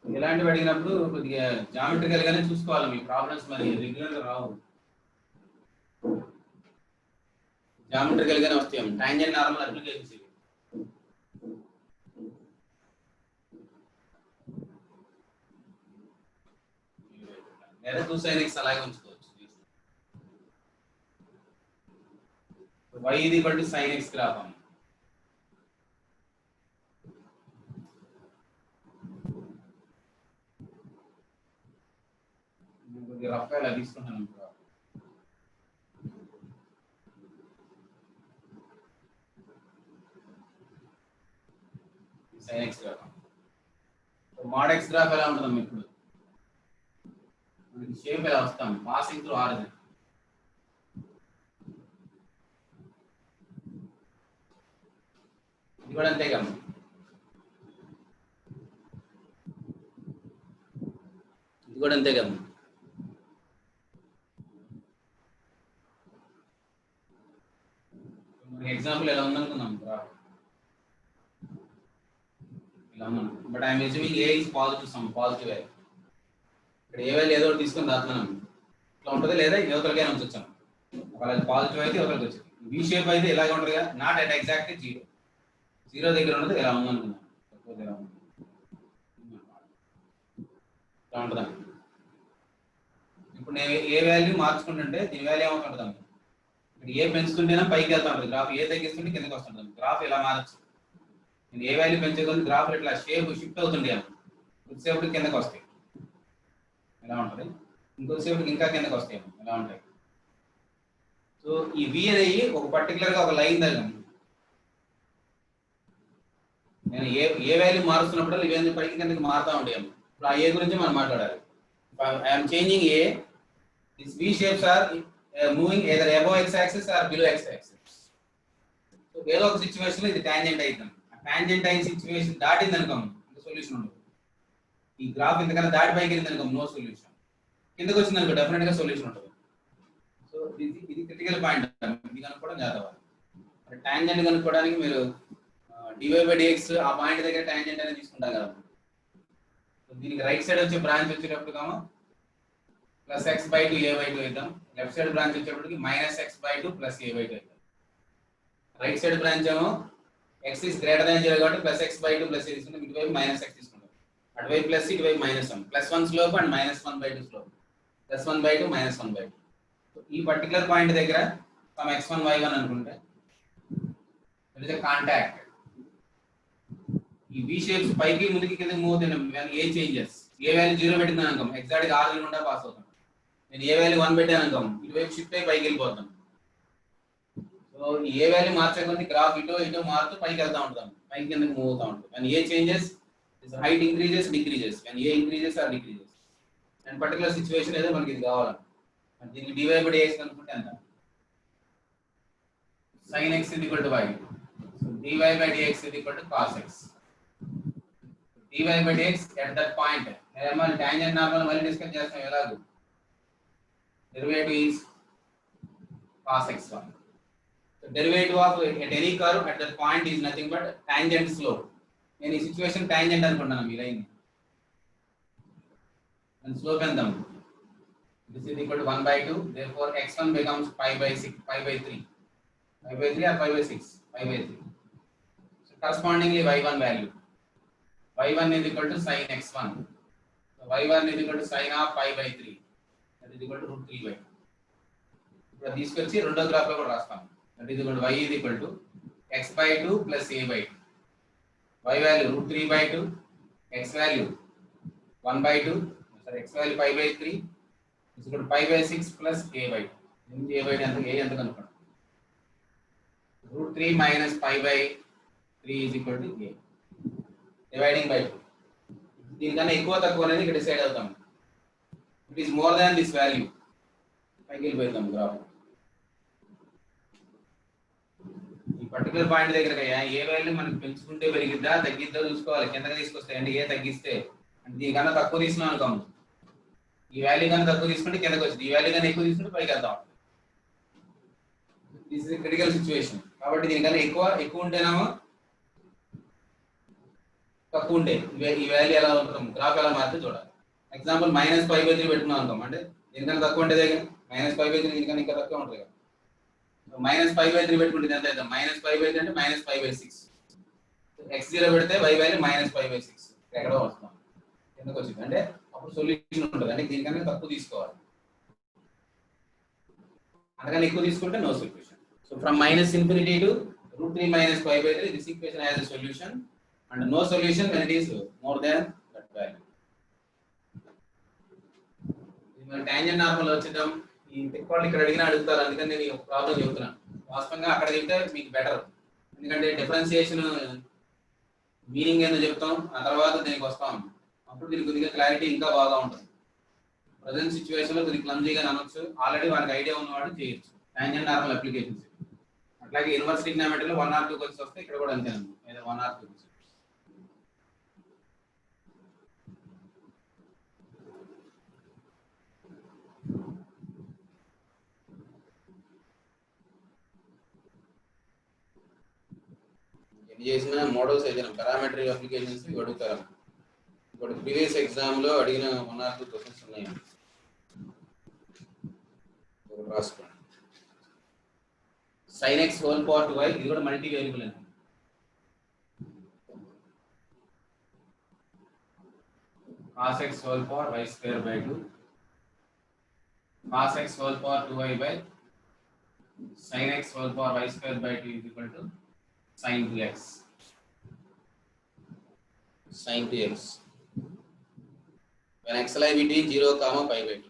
A: ఇలాంటివి అడిగినప్పుడు కొద్దిగా geometrical గానే చూసుకోవాలి. మీ problems మరి regular గా రావు, జామెట్రికల్ గానే వస్తాయి. టాంజెంట్ నార్మల్ అప్లికేషన్స్ ఇవి. లేదా 2 sin x అలాగే ఉంచుకోవచ్చు. y = sin x గ్రాఫ్ అమ్మ. కొద్దిగా రఫ్ గా తీసుకుంటాను. sin x graph mod x graph ఎలా ఉంటుందమ్మా? ఇప్పుడు మనకి షేప్ ఎలా వస్తాం, పాసింగ్ త్రూ ఆరిజిన్. ఇది కూడా అంతే కదా. ఇది కూడా అంతే కదా. ఎగ్జాంపుల్ ఎలా ఉందనుకుందాం, ఇలా ఉన్నాను. But I'm assuming A is positive, some positive value. ఇక్కడ ఏ వాల్యూ ఏదో ఒకటి తీసుకొని దాస్తున్నాం, ఇట్లా ఉంటుంది. లేదా యువతలకైనా ఉంచొచ్చాం. ఒకవేళ పాజిటివ్ అయితే యువతలకి వచ్చింది. బి షేప్ అయితే ఇలాగే ఉంటుంది కదా, నాట్ అట్ ఎగ్జాక్ట్ 0. 0 దగ్గర ఉన్నది ఇలా ఉందనుకున్నాం. సపోజ్ ఇలా ఉంది, ఇలా ఉంటుందా. ఇప్పుడు నేను ఏ వాల్యూ మార్చుకుంటుంటే దీని వాల్యూ ఏమవుతుంటుంది, ఇక్కడ ఏ పెంచుతుంటేనే పైకి వెళ్తా ఉంటుంది గ్రాఫ్, ఏ తగ్గిస్తుంటే కిందకి వస్తుంటుంది గ్రాఫ్. ఇలా మారచ్చు. నేను ఏ వాల్యూ పెంచుకొని గ్రాఫ్ ఇట్లా షేప్ షిఫ్ట్ అవుతుంది. కొద్దిసేపటికి కిందకి వస్తాయి, ఎలా ఉంటుంది. ఇంకొద్దిసేపటికి ఇంకా కిందకి వస్తాయి, ఎలా ఉంటాయి. సో ఈ వి అనేది ఒక పర్టికులర్ గా ఒక లైన్ దగ్గర నేను ఏ వాల్యూ మారుస్తున్నప్పుడు ఇవన్నీ పైకి కిందకి మారుతూ ఉంటాయి. ఇప్పుడు ఆ ఏ గురించి మనం మాట్లాడాలి. I'm changing a, this V shapes are moving either above x axis or below x axis. So ఏదో ఒక సిచ్యువేషన్ లో ఇది టాంజెంట్ అవుతుంది. టాంజెంట్ అయిన సిచ్యువేషన్ దాటింది అనుకోం, ఇంకా సొల్యూషన్ ఉండదు. ఈ గ్రాఫ్ ఇంతకన్నా దాటి పైకి వెళ్ళింది అనుకోం, నో సొల్యూషన్. కిందకి వచ్చింది అనుకో, డెఫినెట్ గా సొల్యూషన్ ఉంటుంది. సో ఇది క్రిటికల్ పాయింట్. ఇది కనుక్కోవడం చదవాలి. టాంజెంట్ కనుక్కోవడానికి మీరు dy/dx ఆ పాయింట్ దగ్గర టాంజెంట్ అనేది తీసుకుంటాం కదా. దీనికి రైట్ సైడ్ వచ్చే బ్రాంచ్ వచ్చేటప్పుడు +x/2 a/2 అవుతాం. లెఫ్ట్ సైడ్ బ్రాంచ్ వచ్చేటప్పటికి -x/2 +a/2 అవుతాం. రైట్ సైడ్ బ్రాంచ్ ఏమో x is greater than 0 కాబట్టి +x/2 +a తీసుకుంటాం. ఇటువైపు -x తీసుకుంటాం. అటువైపు ప్లస్, ఇటువైపు -1. +1 స్లోప్ అండ్ -1/2 స్లోప్. +1/2 -1/2. ఈ పర్టికులర్ పాయింట్ దగ్గర సమ్ x1 y1 అనుకుంటే దట్ ఇస్ ఎ కాంటాక్ట్. ఈ వి షేప్స్ పైకి ముందుకి కిందకి మూవ్ అవుతున్నాం. ఏ చేంజెస్, ఏ వాల్యూ 0 పెట్టిందని అనుకోం, ఎగ్జాక్ట్ గా ఆరిజిన్ గుండా పాస్ అవుతాం. నేను ఏ వాల్యూ 1 పెట్టాను అనుకోం, ఇటువైపు షిఫ్ట్ అయ్యి పైకి వెళ్ళిపోతాం. సో ఈ ఏ వాల్యూ మార్చే కొద్ది గ్రాఫ్ ఇటో మారుతూ పైకి వెళ్తా ఉంటాం, పైకి కిందకి మూవ్ అవుతా ఉంటాం. కానీ ఏ changes This height increases, decreases. When a increases or decreases. And particular situation ఏదో మనకి ఇది కావాలి. దీనికి dy by dx అనుకుంటే ఎంత? sin x is equal to y. So dy by dx is equal to cos x. dy by dx at that point. మనం tangent normal మళ్ళీ discuss చేస్తాం ఎలాగో. Derivative is cos x1. So derivative of at any curve at that point is nothing but tangent slope. నేను ఈ situation tangent అనుకుంటున్నాను ఈ line. And slope ఎంత? This is equal to 1 by 2. Therefore x1 becomes pi by 6, pi by 3. Pi by 3 or pi by 6? Pi by 3. So correspondingly y1 value. y1 is equal to sin x1. So y1 is equal to sin of pi by 3. That is equal to root 3 by 2. ఇప్పుడు తీసుకొచ్చి రెండో graph లో కూడా రాస్తాం. That is equal to y is equal to x by 2 plus a by 2. Y value root 3 by 2. X value 1 by 2. Sorry, x value pi by 3 is equal to pi by 6 plus a by 2. a by 2 ఎంత కనుక్కోండి. Root 3 minus pi by 3 is equal to a. Dividing by 2. దీనికన్నా ఎక్కువ తక్కువ అనేది ఇక్కడ decide అవుతాం. It is more than this value. పైకి వెళ్ళిపోతాం గ్రాఫ్. ఈ పర్టికులర్ పాయింట్ దగ్గర ఏ వాల్యూ మనకు పెంచుకుంటే పెరిగిద్దా తగ్గిద్దా చూసుకోవాలి. కిందకి తీసుకొస్తే అంటే ఏ తగ్గిస్తే అంటే దీనికన్నా తక్కువ తీసుకున్నాం అనుకోము. ఈ వాల్యూ కన్నా తక్కువ తీసుకుంటే కిందకి వచ్చింది. ఈ వాల్యూ కన్నా ఎక్కువ తీసుకుంటే పైకి వెళ్తాం. This is critical situation. కాబట్టి దీనికన్నా ఎక్కువ ఉంటేనేమో తక్కువ ఉంటే ఈ వాల్యూ ఎలా ఉంటాం గ్రాఫ్ ఎలా మారితే చూడాలి. ఎగ్జాంపుల్ -π/3 పెట్టుకున్నాం అనుకోం అంటే దీనికన్నా తక్కువ ఉంటుంది కదా. -π/3 దీనికన్నా ఇంకా తక్కువ ఉంటుంది కదా. -π/3 పెట్టుకుంటే ఎంత అవుతుంది? -π/3 అంటే -π/6. x0 పెడితే y వాల్యూ -π/6 ఎక్కడో వస్తాం కిందకి వచ్చింది అంటే అప్పుడు సొల్యూషన్ ఉంటుంది. అంటే దీనికన్నా తక్కువ తీసుకోవాలి. అంతకన్నా ఎక్కువ తీసుకుంటే no solution. So from -∞ to root 3 minus π/3 this equation has a solution and no solution when it is more than that value. మన టాంజెంట్ నార్మల్ వచ్చేద్దాం. ఈ టెక్నాలజీ ఇక్కడ అడుగుతారు. అందుకని నేను ఒక ప్రాబ్లం చెప్తున్నాను. వాస్తవంగా అక్కడ చెప్తే మీకు బెటర్. ఎందుకంటే డిఫరెన్షియేషన్ మీనింగ్ ఏందో చెప్తాం, ఆ తర్వాత దీనికి వస్తాం. అప్పుడు దీనికి కొద్దిగా క్లారిటీ ఇంకా బాగా ఉంటుంది. ప్రజెంట్ సిచ్యువేషన్ లో కొద్దిగా క్లమ్జీగా అనొచ్చు. ఆల్రెడీ వారికి ఐడియా ఉన్నవాడు చేయొచ్చు టాంజెంట్ నార్మల్ అప్లికేషన్స్. అట్లాగే ఇన్వర్స్ ట్రిగ్నామెట్రీలో 1 or 2 క్వశ్చన్స్ వస్తే ఇక్కడ కూడా అంతేనండి. ఏదో 1 or 2 క్వశ్చన్స్. చేసిన మోడల్స్ ఏదైనా పారామెట్రీ అప్లికేషన్స్ అడుగుతారు. ఇప్పుడు ప్రీవియస్ ఎగ్జామ్ లో అడిగిన 1 or 2 క్వశ్చన్స్ ఉన్నాయి. రాసుకోండి. sin x whole power 2y ఇది కూడా మల్టీ వేరియబుల్ అండి. cos x whole power y square by 2 cos x whole power 2y by sin x whole power y square by 2 is equal to sin 2x. Sin 2x. When x lie between 0, pi by 2.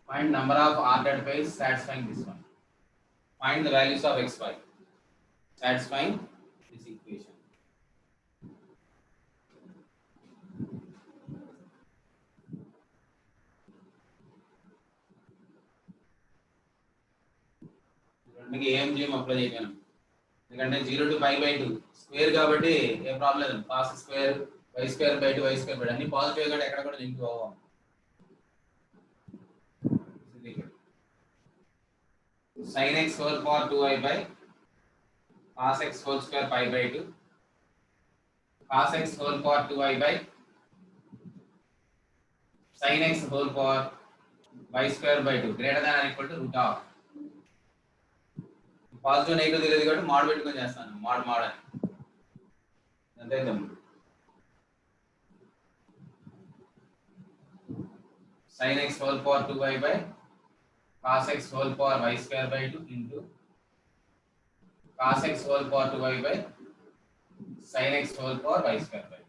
A: Find number of ordered pairs satisfying this one. Find the values of xy satisfying this equation. మనకి ఏఎంజిఎం apply చేయగలం. ఎందుకంటే 0 to pi by 2 square కాబట్టి ఏ problem లేదు. cos square y square by 2 y square by అన్ని positive గా ఎక్కడ కూడా link అవ్వం. sin x whole power 2y by cos x whole square pi by 2 cos x whole power 2y by sin x whole power y square by 2 greater than or equal to root of positive negative తెలియదు కాబట్టి mode పెట్టుకొని చేస్తాను. Mode అని అంతే. sin x whole power 2y by cos x whole power y square by 2 into cos x whole power 2y by sin x whole power y square by 2.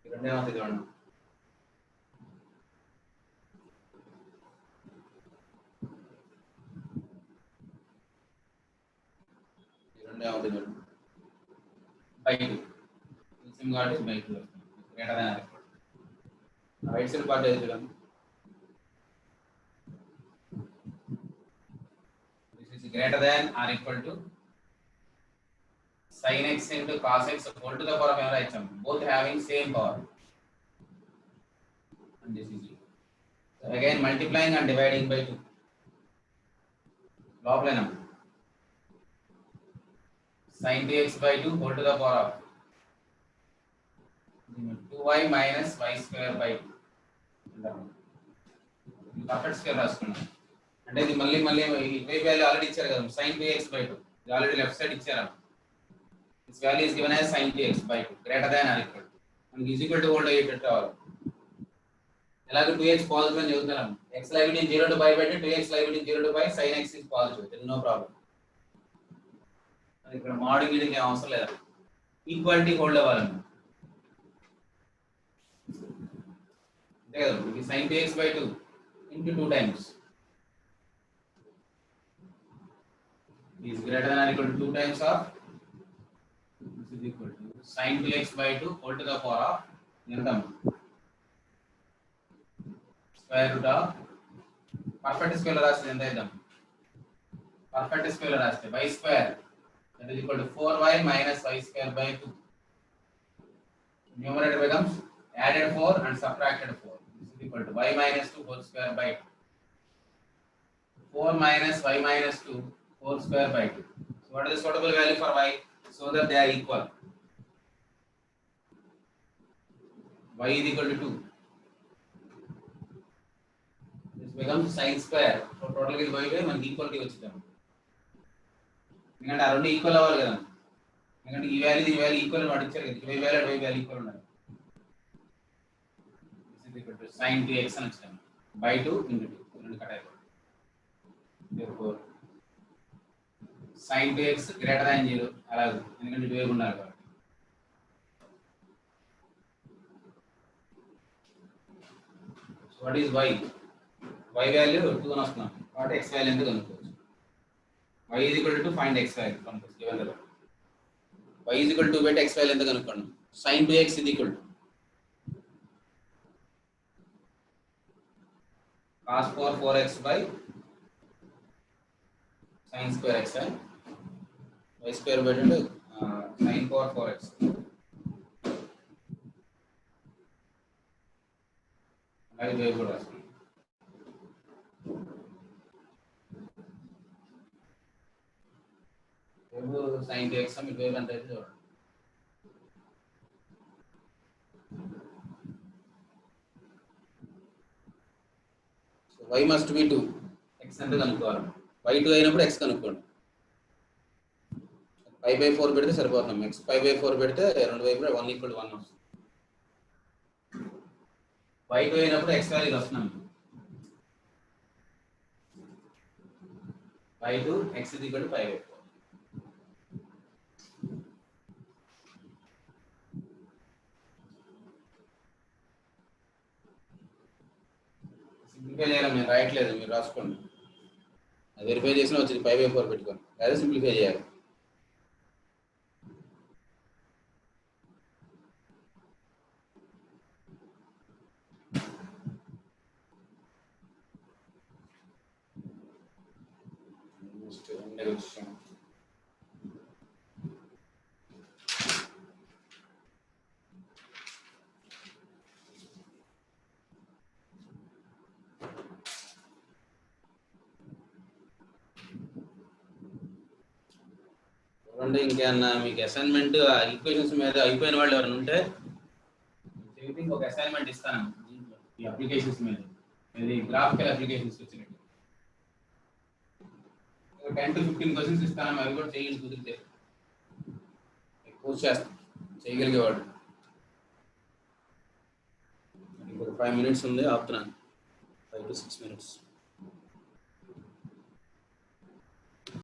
A: ఈ రెండే ఉంది చూడండి. ఈ రెండే ఉంది చూడండి. by 2. LCM got is by 2 greater than or equal to. Right side part is this is greater than or equal to sin x into cos x whole to the power of m, both having same power, and this is equal. So again multiplying and dividing by 2. Log line sin 2x by 2 whole to the power of 2y minus y square by 2. Perfect square రాసుకున్నాం అంటే ఇది మళ్ళీ ఇవే value already ఇచ్చారు కదా sin 2x by 2 ఇది already left side ఇచ్చారు. This value is given as sin 2x by 2 greater than or equal to మనకి ఈజ్ ఈక్వల్ టు హోల్డ్ అయ్యేటట్టు రావాలి. ఎలాగో 2x పాజిటివ్ అని చెబుతున్నాం. x liability 0 to pi by 2 2x liability 0 to pi sin x is positive, there is no problem. ఇక్కడ model గీయడానికి అవసరం లేదు, ఈక్వాలిటీ హోల్డ్ అవ్వాలన్నమాట. అంతే కదా, ఇది sin 2x by 2 into 2 times is greater than or equal to 2 times of this is equal to sin 2x by 2 whole to the power of ఎంత square root of perfect square రాస్తే ఎంత ఇద్దాం, perfect square రాస్తే y square that is equal to 4y minus y square by 2. Numerator becomes added 4 and subtracted 4. This is equal to y minus 2 whole square by 2. 4 minus y minus 2 whole square by 2. So what is the suitable value for y? So that they are equal. Y is equal to 2. This becomes sin square. So total is y by మనకి equality వచ్చింది. ఎందుకంటే ఆ రెండు equal అవ్వాలి కదా, ఎందుకంటే ఈ value equal అని అడిచారు కదా, ఈ వాల్యూ ఈక్వల్ ఉండాలి. sin 2x అని వచ్చింది by 2 into 2 రెండు కట్ అయిపోతుంది. therefore sin 2x greater than 0 అలాగే, ఎందుకంటే ఇటువైపు ఉండాలి కాబట్టి. So what is y? y value 2 అని వస్తున్నాం కాబట్టి x వాల్యూ ఎంత కనుక్కోవచ్చు. y is equal to find x value from this given the y is equal to bet x value ఎంత కనుక్కోండి. sin 2x is equal to cos 4x by sin square x and y square by sin 4x. అలాగే wave కూడా రాసుకోండి. Wave sin 2x మీ wave ఎంత అయితే చూడండి. y must be 2, x ఎంత కనుక్కోవాలి. y 2 అయినప్పుడు x కనుక్కోండి. pi by 4 పెడితే సరిపోతున్నాం. x pi by 4 పెడితే రెండు వైపులా 1 equal to 1 వస్తుంది. y 2 అయినప్పుడు x వాల్యూ వస్తున్నాం. y 2 x is equal to pi by 4. Simplify చేయాలి, నేను రాయట్లేదు, మీరు రాసుకోండి. అది వెరిఫై చేసినా వచ్చింది pi by 4 పెట్టుకోండి, అదే సింప్లిఫై చేయాలి. చూడండి, ఇంకేమన్నా మీకు అసైన్మెంట్ ఈక్వేషన్స్ మీద అయిపోయిన వాళ్ళు ఎవరైనా ఉంటే ఒక అసైన్మెంట్ ఇస్తాను ఈ అప్లికేషన్స్ మీద, ఇది గ్రాఫికల్ అప్లికేషన్స్ వచ్చినట్టు 10 to 15 క్వశ్చన్స్ ఇస్తాను, అవి కూడా చేయండి కుదిరితే. ఎక్కువ చేస్తాం చేయగలిగేవాడు. ఇంకొక 5 minutes ఉంది, ఆపుతున్నాను. 5 to 6 minutes.